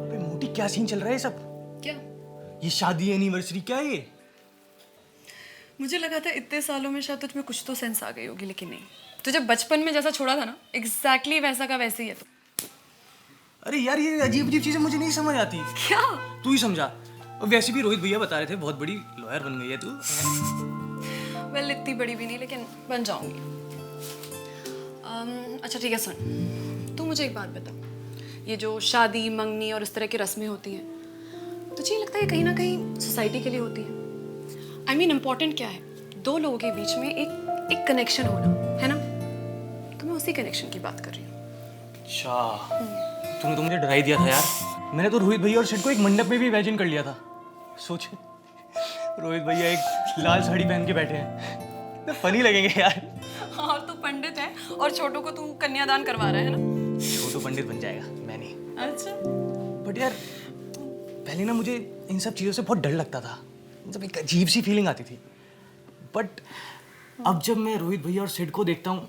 अबे मोटी, क्या सीन चल रहा है सब? क्या? ये शादी एनिवर्सरी क्या है ये? मुझे लगा था इतने सालों में शायद तुझ में कुछ तो सेंस आ गई होगी, लेकिन नहीं। तुझे बचपन में जैसा छोड़ा था ना, एग्जैक्टली वैसा का वैसे ही है तू। अरे यार, ये अजीब अजीब चीजें मुझे नहीं समझ आती। क्या? तू ही समझा। और वैसे भी रोहित भैया बता रहे थे बहुत बड़ी लॉयर बन गई है तू। वेल, इतनी बड़ी भी नहीं, लेकिन बन जाऊंगी। अच्छा ठीक है, सुन, तू मुझे एक बात बता। ये जो शादी, मंगनी और इस तरह की रस्में होती हैं, तुझे लगता है कहीं ना कहीं सोसाइटी के लिए होती है? आई मीन, इम्पोर्टेंट क्या है? दो लोगों के बीच में एक कनेक्शन होना, है ना? तो मैं उसी कनेक्शन की बात कर रही हूँ। अच्छा, तूने तो मुझे डरा ही दिया था यार। मैंने तो रोहित भैया और सिड को एक मंडप में भी इमेजिन कर लिया था। सोच, रोहित भैया एक लाल साड़ी पहन के बैठे हैं, तो फनी लगेंगे यार। और तू पंडित है और छोटू को तू कन्यादान करवा रहा है ना? छोटू पंडित बन जाएगा, मैं नहीं। अच्छा। बट यार, पहले ना मुझे इन सब चीज़ों से बहुत डर लगता था, मतलब एक अजीब सी फीलिंग आती थी। बट अब जब मैं रोहित भैया और सिड को देखता हूँ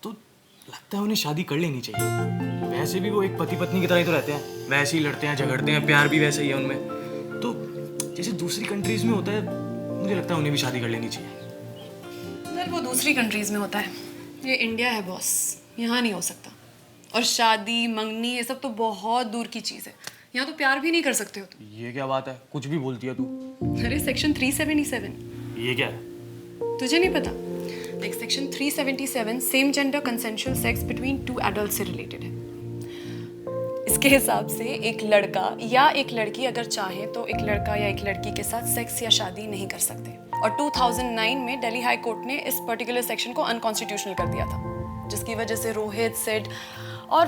तो लगता है उन्हें शादी कर लेनी चाहिए। वैसे भी वो एक पति पत्नी की तरह ही तो रहते हैं, वैसे ही लड़ते हैं झगड़ते हैं, प्यार भी वैसे ही है उनमें। तो जैसे दूसरी कंट्रीज में होता है, मुझे लगता है उन्हें भी शादी कर लेनी चाहिए। यार वो दूसरी कंट्रीज में होता है, ये इंडिया है बॉस, यहाँ नहीं हो सकता। और शादी मंगनी ये सब तो बहुत दूर की चीज़ है, यहाँ तो प्यार भी नहीं कर सकते हो तुम। ये क्या बात है, कुछ भी बोलती है तू। अरे सेक्शन 377 ये क्या है? तुझे नहीं पता? Like section 377 same gender consensual sex between two adult से रिलेटेड है। इसके हिसाब से एक लड़का या एक लड़की अगर चाहे तो एक लड़का या एक लड़की के साथ सेक्स या शादी नहीं कर सकते। और 2009 में दिल्ली हाई कोर्ट ने इस पर्टिकुलर सेक्शन को अनकॉन्स्टिट्यूशनल कर दिया था, जिसकी वजह से रोहित, सिड और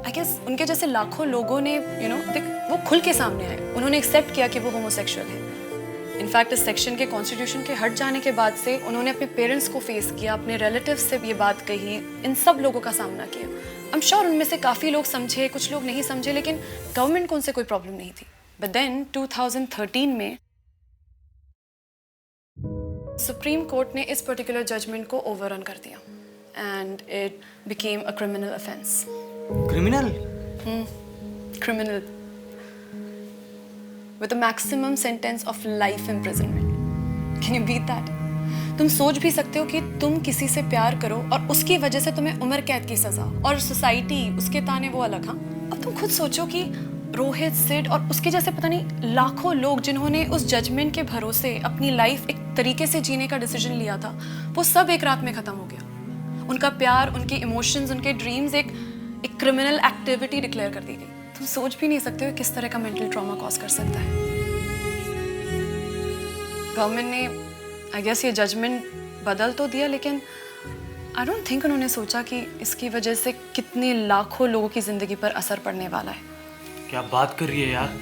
आई गेस उनके जैसे लाखों लोगों ने वो खुल के सामने आए, उन्होंने एक्सेप्ट किया कि वो होमोसेक्सुअल है। इनफैक्ट इस सेक्शन के कॉन्स्टिट्यूशन के हट जाने के बाद से उन्होंने अपने पेरेंट्स को फेस किया, अपने रिलेटिव्स से ये बात कही, इन सब लोगों का सामना किया। आई एम श्योर उनमें से काफ़ी लोग समझे, कुछ लोग नहीं समझे, लेकिन गवर्नमेंट को उनसे कोई प्रॉब्लम नहीं थी। बट देन 2013 में सुप्रीम कोर्ट ने इस पर्टिकुलर जजमेंट को ओवररन कर दिया and it became a criminal offence. Criminal? Criminal with a maximum sentence of life imprisonment. Can you beat that? तुम सोच भी सकते हो कि तुम किसी से प्यार करो और उसकी वजह से तुम्हें उम्र कैद की सजा और सोसाइटी उसके ताने वो अलग। हाँ, अब तुम खुद सोचो कि रोहित, सिड और उसके जैसे पता नहीं लाखों लोग जिन्होंने उस जजमेंट के भरोसे अपनी लाइफ एक तरीके से जीने का डिसीजन लिया था, वो सब एक रात में खत्म हो गया। उनका प्यार, उनके इमोशंस, उनके ड्रीम्स एक क्रिमिनल एक्टिविटी डिक्लेयर कर दी गई। तुम सोच भी नहीं सकते हो किस तरह का मेंटल ट्रॉमा कॉज कर सकता है। गवर्नमेंट ने आई गेस ये जजमेंट बदल तो दिया, लेकिन आई डोंट थिंक उन्होंने सोचा कि इसकी वजह से कितने लाखों लोगों की जिंदगी पर असर पड़ने वाला है। क्या बात कर रही है यार,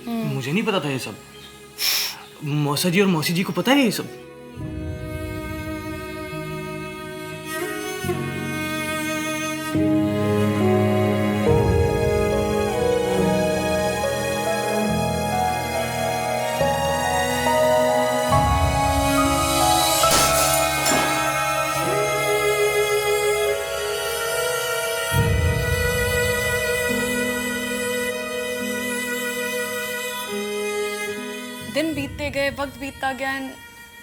मुझे नहीं पता था ये सब। मौसा जी और मौसी जी को पता है ये सब? दिन बीतते गए, वक्त बीतता गया एंड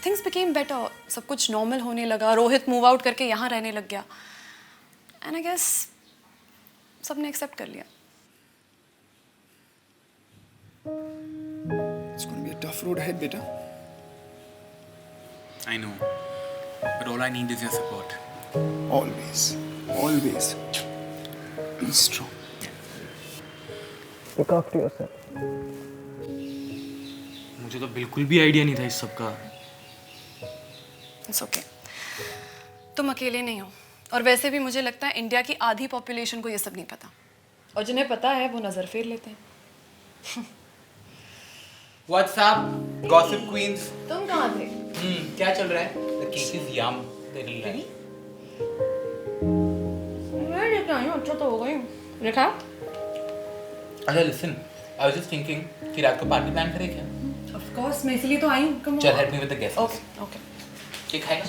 थिंग्स बिकेम बेटर। सब कुछ नॉर्मल होने लगा। रोहित मूव आउट करके यहाँ रहने लग गया एंड आई गेस सबने एक्सेप्ट कर लिया। It's going to be a tough road ahead, beta. I know, but all I need is your support. Always, always. Be strong. Look after yourself. मुझे तो बिल्कुल भी आइडिया नहीं था इस सब का। It's okay. तुम अकेले नहीं हो, और वैसे भी मुझे लगता है इंडिया की आधी पॉपुलेशन को ये सब नहीं पता, और जिन्हें पता है वो नजर फेर लेते हैं। What's up, gossip queens? तुम कहाँ थे? क्या चल रहा है? The cake is yum. Really nice. मैं लेके आई हूँ, अच्छा तो हो गई। देखा? अच्छा listen, I was just thinking कि रात को पार्टी प्लान करें क्या? Of course, मैं इसलिए तो आई हूँ। Come on. चल help me with the guests. Okay, okay. Cake खाएगा?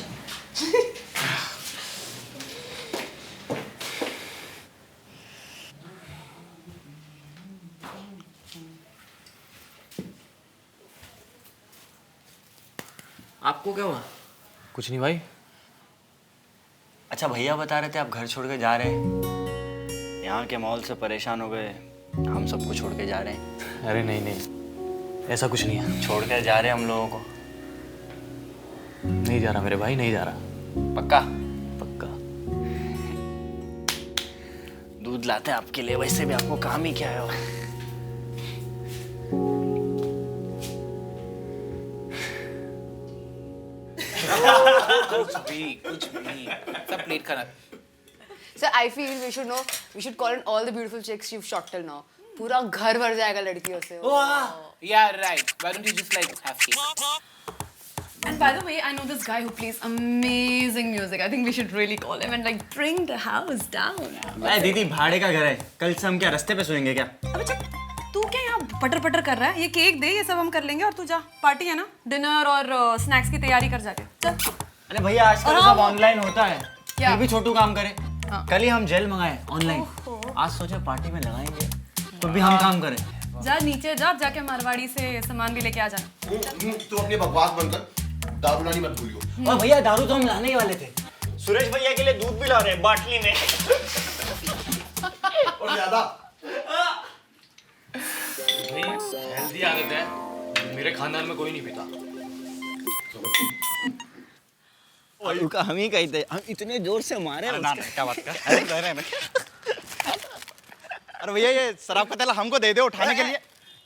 आपको क्या हुआ? कुछ नहीं भाई। अच्छा भैया बता रहे थे आप घर छोड़ के जा रहे हैं, यहाँ के माहौल से परेशान हो गए, हम सबको छोड़ के जा रहे हैं। अरे नहीं नहीं, ऐसा कुछ नहीं है। छोड़ के जा रहे हैं हम लोगों को। नहीं जा रहा मेरे भाई, नहीं जा रहा। पक्का? पक्का। दूध लाते हैं आपके लिए, वैसे भी आपको काम ही क्या है। कुछ भी सब प्लेट खाना। So I feel we should call in all the beautiful chicks you've shot till now. पूरा घर भर जाएगा लड़कियों से। Yeah, right. Why don't you just like have cake? And by the way, I know this guy who plays amazing music. I think we should really call him and like bring the house down. मैं दीदी भाड़े का घर है, कल से हम क्या रास्ते पे सोएंगे क्या? अबे चुप, तू क्या यहाँ पटर पटर कर रहा है? ये केक दे, ये सब हम कर लेंगे, और तू जा, पार्टी है ना, डिनर और स्नैक्स की तैयारी कर जाके। चल। अरे भैया आजकल सब ऑनलाइन होता है, क्या? ये भी छोटू काम करे। कल ही हम जेल मंगाए ऑनलाइन, आज सोचा पार्टी में लगाएंगे तो भी हम काम करें। जा नीचे जा, जाके मारवाड़ी से सामान भी लेके आ जाना। तू अपनी बकवास बंद कर, दारू लानी मत भूलियो। और भैया दारू तो हम लाने ही वाले थे, सुरेश भैया के लिए दूध भी ला रहे हैं बाटली में। और ज्यादा भाई हेल्दी आदत है, मेरे खानदान में कोई नहीं पीता। उनका हम ही कहते, हम इतने जोर से मारे ना क्या बात कर। अरे भैया ये शराब का तेल हमको दे दो उठाने के लिए।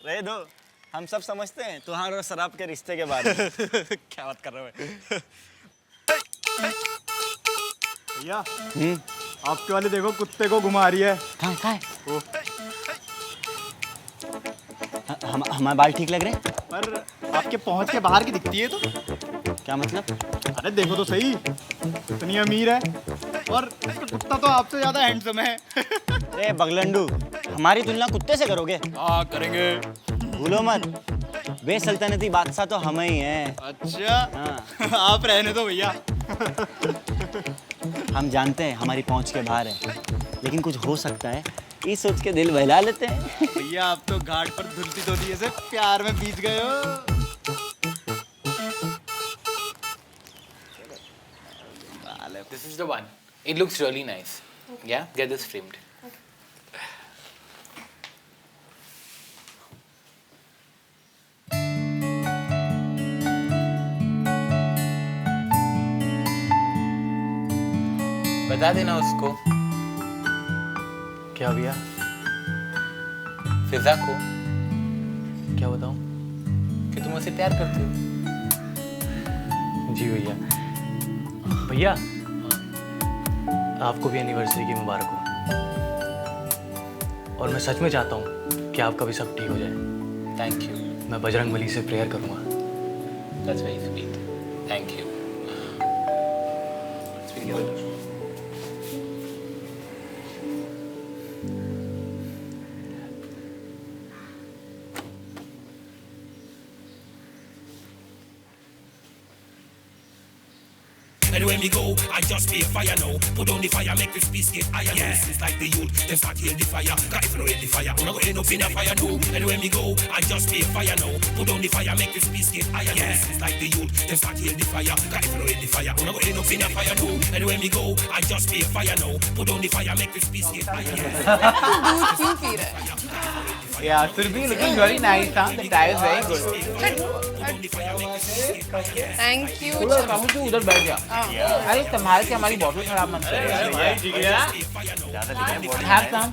रह दो, हम सब समझते हैं तुम्हारे और शराब के रिश्ते के बारे में। क्या बात कर रहे हो भैया? आपके वाले देखो कुत्ते को घुमा रही है। कहाँ है? हमारे बाल ठीक लग रहे हैं? पर आपके पहुंच के बाहर की दिखती है तो क्या मतलब? अरे देखो तो सही, इतनी अमीर है और कुत्ता तो आपसे ज्यादा हैंडसम है। ए बगलंडू, हमारी तुलना कुत्ते से करोगे? हाँ करेंगे। भूलो मत, वे सल्तनती बादशाह तो हम ही हैं। अच्छा हाँ। आप रहने दो भैया। हम जानते हैं हमारी पहुंच के बाहर है, लेकिन कुछ हो सकता है ये सोच के दिल बहला लेते हैं। भैया आप तो घाट पर धुलती धुलती से प्यार में बीत गए हो। This is the one. It looks really nice. Yeah, get this framed. बता देना उसको। क्या भैया? फिजा को क्या बताऊं? कि तुम उसे प्यार करते हो। जी भैया। भैया आपको भी एनिवर्सरी की मुबारक हो, और मैं सच में चाहता हूँ कि आपका भी सब ठीक हो जाए। Thank you. मैं बजरंग बली से प्रेयर करूँगा। That's very sweet. Thank you. Speak your mind. And when we go, I just be a fire now. Put on the fire, make this peace get higher. Yeah. It's like the youth, them start heal the fire. Got if you hit the fire, I'm not end up in a fire no. And when we go, I just be a fire now. Put on the fire, make this peace get higher. Yeah. It's like the youth, them start heal the fire. Got if you hit the fire, I'm not end up in a fire no. And when we go, I just be a fire now. Put on the fire, make this peace get higher. दूध क्यों पी रहा है? Yeah, Surbhi looking very nice, huh? The tie is very good. Thank you. Rahul तू उधर बैठ जा। अरे संभाल के हमारी बॉटल खराब मत कर। Have some.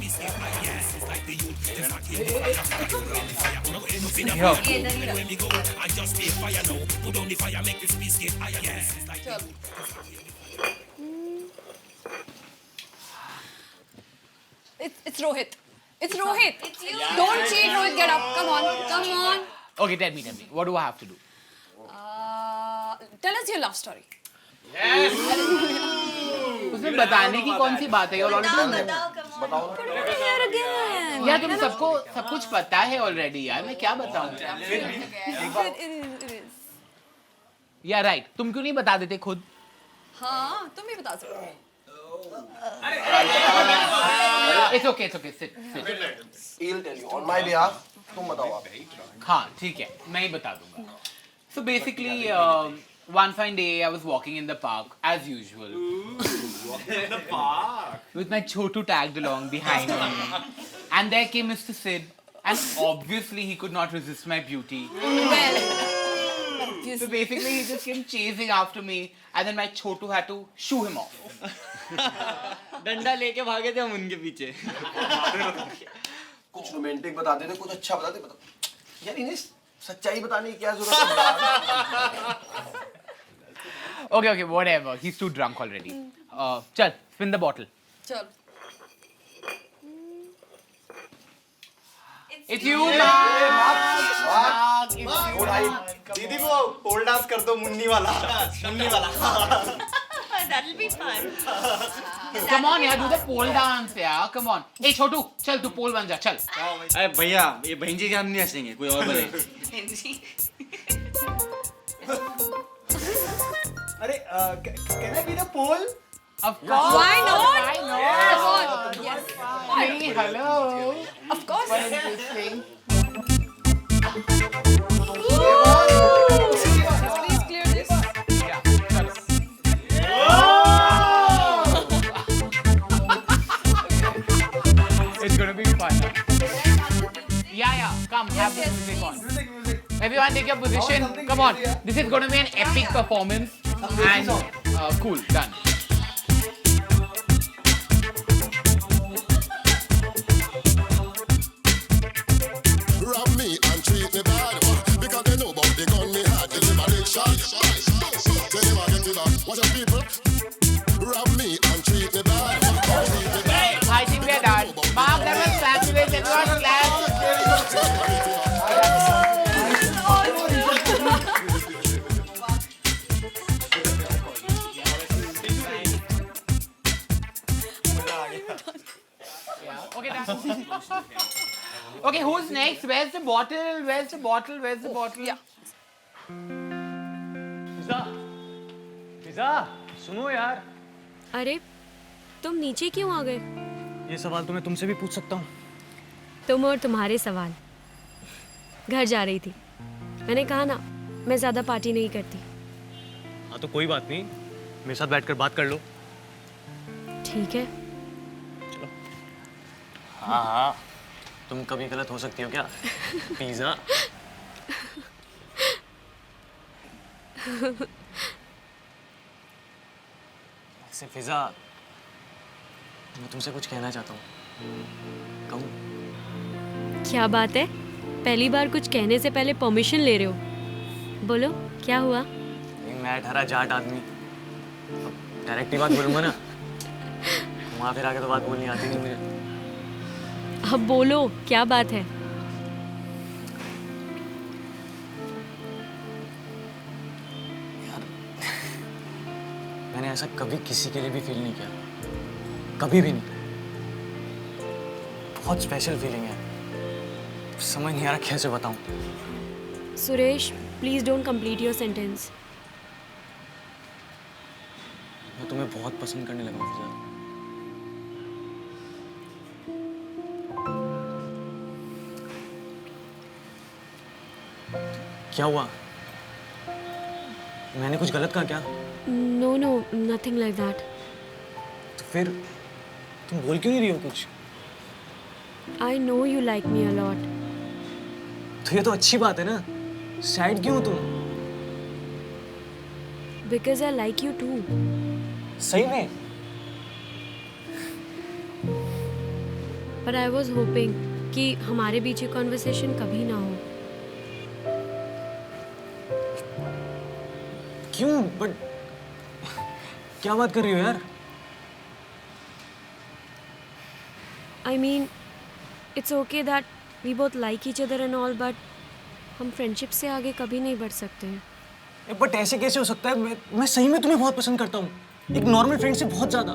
It's Rohit. It's Rohit. It's you. Don't cheat, Rohit. Get up. Come on. Come on. Okay, tell me. What do I have to do? Tell us your love story. उसमें बताने की कौन सी बात है? यार तुम सबको सब कुछ पता है ऑलरेडी यार, मैं क्या बताऊं? यार राइट, तुम क्यों नहीं बता देते खुद? हाँ, तुम ही बता सकते हो। It's okay. Sit. He'll tell you on my behalf. तुम बताओ आप। हाँ ठीक है, मैं ही बता दूंगा। So basically, one fine day I was walking in the park as usual. Walking in the park. With my chotu tagged along behind me, and there came Mr. Sid, and obviously he could not resist my beauty. So basically, he just came chasing after me, and then my chotu had to shoo him off. डंडा लेके भागे थे हम उनके पीछे। कुछ रोमांटिक बताते थे, कुछ अच्छा बताते यार, इन्हें सच्चाई बताने की क्या जरूरत है? Okay, whatever. He's too drunk already. Chal, spin the bottle. चल। It's you, Mark. दीदी वो पोल डांस कर दो, मुन्नी वाला। That'll be fun. Come on, यार, do the pole dance, यार. Come on. Hey, छोटू, चल तू पोल बन जा, चल. अरे भैया, ये बहन जी के हम नहीं हंसेंगे, कोई और बोले। अरे can I be the pole? Of course. Why not? Why not? Come on. Yes. Hey, hello. Of course. What is this thing? Please clear this. Yeah, chalo. It's gonna be fun. Yeah, come, have the music on. Everyone take your position. Come on. This is gonna be an epic performance. And cool, done. Rob me and treat me bad. Because they know about the gun me had. Deliver the shot. Tell them I get it back. Watch out, people. Rob me and treat me bad. I think we're done. Mark, that was fabulous. Everyone clap. Okay, done. Okay, who's next? Where's the bottle? Where's the bottle? Where's the bottle? Yeah. फिजा, सुनो यार। अरे तुम नीचे क्यों आ गए? ये सवाल तो मैं तुमसे भी पूछ सकता हूँ। तुम और तुम्हारे सवाल। घर जा रही थी, मैंने कहा ना मैं ज़्यादा पार्टी नहीं करती। हाँ तो कोई बात नहीं, मेरे साथ बैठकर बात कर लो। ठीक है। हाँ हाँ, तुम कभी गलत हो सकती हो क्या? पिज़्ज़ा। वैसे फिजा, मैं तुमसे कुछ कहना चाहता हूँ। कहूँ? क्या बात है? पहली बार कुछ कहने से पहले परमिशन ले रहे हो। बोलो क्या हुआ? मैं ठहरा जाट आदमी, डायरेक्ट ही बात बोलूँगा ना। वहाँ फिर आके तो बात बोलनी आती नहीं मुझे। अब बोलो क्या बात है? मैंने ऐसा कभी किसी के लिए भी फील नहीं किया, कभी भी नहीं। बहुत स्पेशल फीलिंग है, समझ नहीं आ रहा कैसे बताऊं। Suresh, please don't complete your sentence. मैं तुम्हें बहुत पसंद करने लगा हूं फिजा। क्या हुआ? मैंने कुछ गलत कहा क्या? No no, nothing like that. तो फिर तुम बोल क्यों नहीं रही हो कुछ? I know you like me a lot. तो ये तो अच्छी बात है ना, सैड क्यों हो तुम? Because I like you too. सही में? पर आई वॉज होपिंग कि हमारे बीच ये कॉन्वर्सेशन कभी ना हो। क्यों? बट क्या बात कर रही हो यार? I mean it's okay that we both like each other and all, but हम फ्रेंडशिप से आगे कभी नहीं बढ़ सकते हैं। बट ऐसे कैसे हो सकता है? मैं सही में तुम्हें बहुत पसंद करता हूँ, एक नॉर्मल फ्रेंड से बहुत ज्यादा।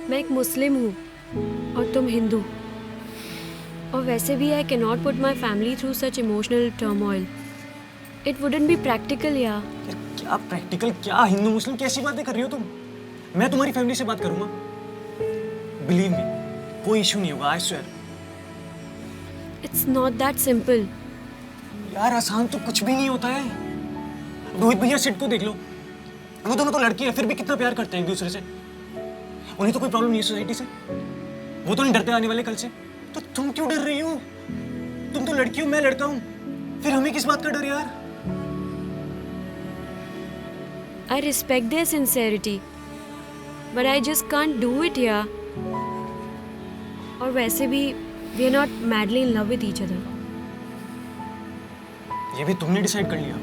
मैं एक मुस्लिम हूँ और तुम हिंदू, और वैसे भी I can not put my family through such emotional turmoil. It wouldn't be practical यार। क्या प्रैक्टिकल? क्या हिंदू मुस्लिम कैसी बातें कर रही हो तुम? मैं तुम्हारी फैमिली से बात करूंगा, बिलीव मी, कोई इशू नहीं होगा, I swear. It's not that simple यार। आसान तो कुछ भी नहीं होता है। रोहित भैया सिड को देख लो, वो दोनों तो लड़की है, फिर भी कितना प्यार करते हैं एक दूसरे से। उन्हें तो कोई प्रॉब्लम नहीं है सोसाइटी से, वो तो नहीं डरते आने वाले कल से। तो तुम क्यों डर रही हो? तुम तो लड़की हो, मैं लड़का हूं, फिर हमें किस बात का डर यार? I respect their sincerity, but I just can't do it here. और वैसे भी we are not madly in love with each other. ये भी तुमने डिसाइड कर लिया?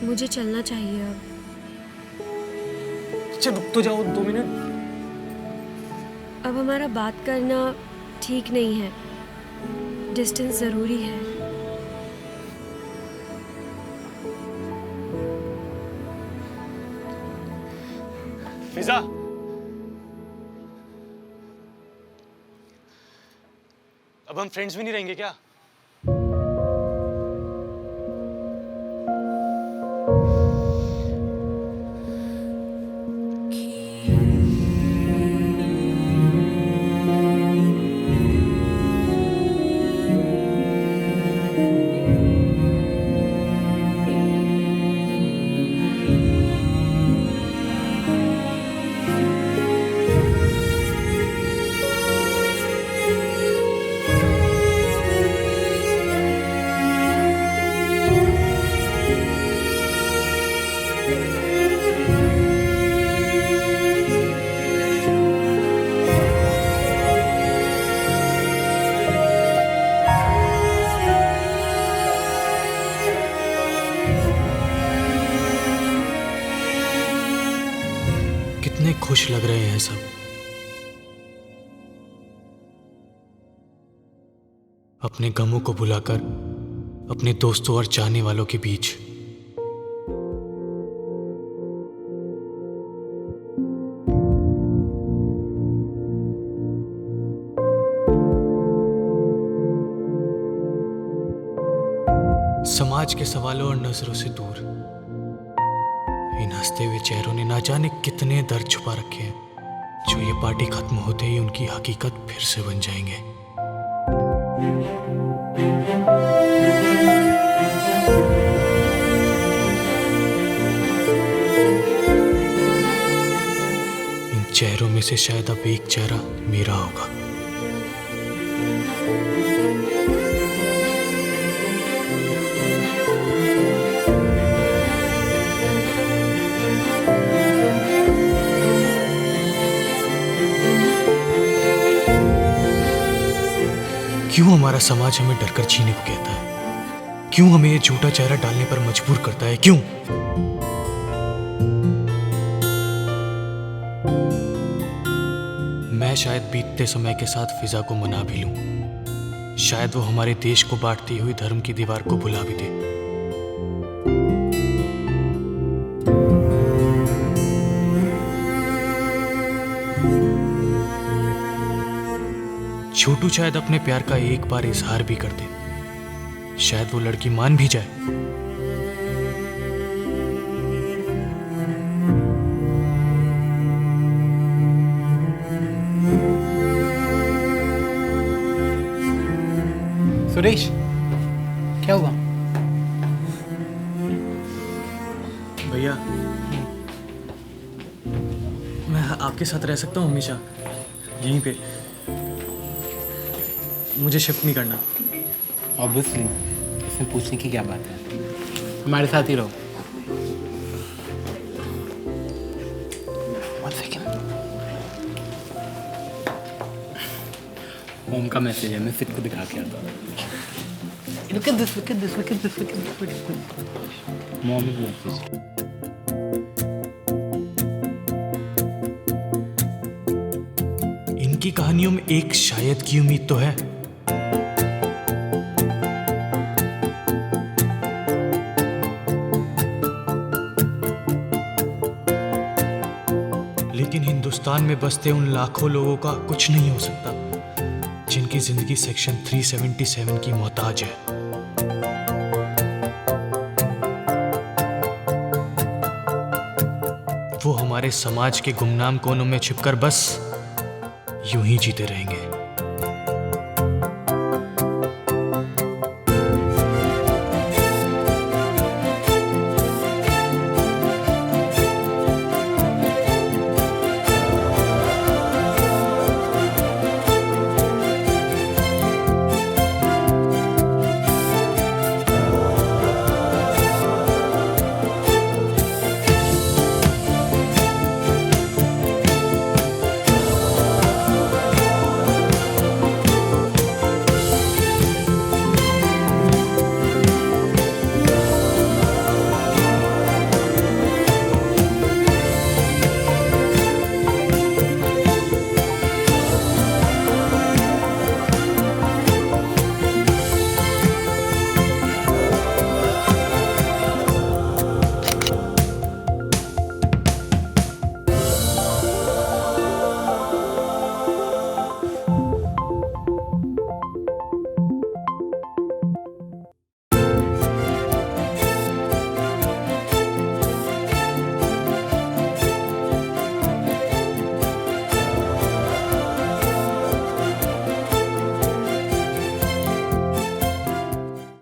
मुझे चलना चाहिए अब। अच्छा रुक तो जाओ 2 मिनट। अब हमारा बात करना ठीक नहीं है, डिस्टेंस ज़रूरी है। फिजा, हम फ्रेंड्स भी नहीं रहेंगे क्या? कितने खुश लग रहे हैं सब। अपने गमों को भुलाकर अपने दोस्तों और चाहने वालों के बीच। समाज के सवालों और नजरों से दूर इन हंसते हुए चेहरों ने ना जाने कितने दर्द छुपा रखे हैं, जो ये पार्टी खत्म होते ही उनकी हकीकत फिर से बन जाएंगे। इन चेहरों में से शायद अब एक चेहरा मेरा होगा। क्यों हमारा समाज हमें डरकर जीने को कहता है? क्यों हमें ये झूठा चेहरा डालने पर मजबूर करता है? क्यों? मैं शायद बीतते समय के साथ फिजा को मना भी लूं। शायद वो हमारे देश को बांटती हुई धर्म की दीवार को भुला भी दे। छोटू शायद अपने प्यार का एक बार इजहार भी कर दे। शायद वो लड़की मान भी जाए। सुरेश, क्या हुआ? भैया, मैं आपके साथ रह सकता हूँ हमेशा यहीं पे। मुझे शिफ्ट नहीं करना। ऑब्वियसली, इसमें पूछने की क्या बात है? हमारे साथ ही रहो। One second. मोम का मैसेज है, मैं सिर्फ को दिखा के आता हूँ। Look at this, look at this, look at this, look at this, look at this. Mom is message. इनकी कहानियों में एक शायद की उम्मीद तो है। लेकिन हिंदुस्तान में बसते उन लाखों लोगों का कुछ नहीं हो सकता जिनकी जिंदगी सेक्शन 377 की मोहताज है। वो हमारे समाज के गुमनाम कोनों में छिपकर बस यूं ही जीते रहेंगे।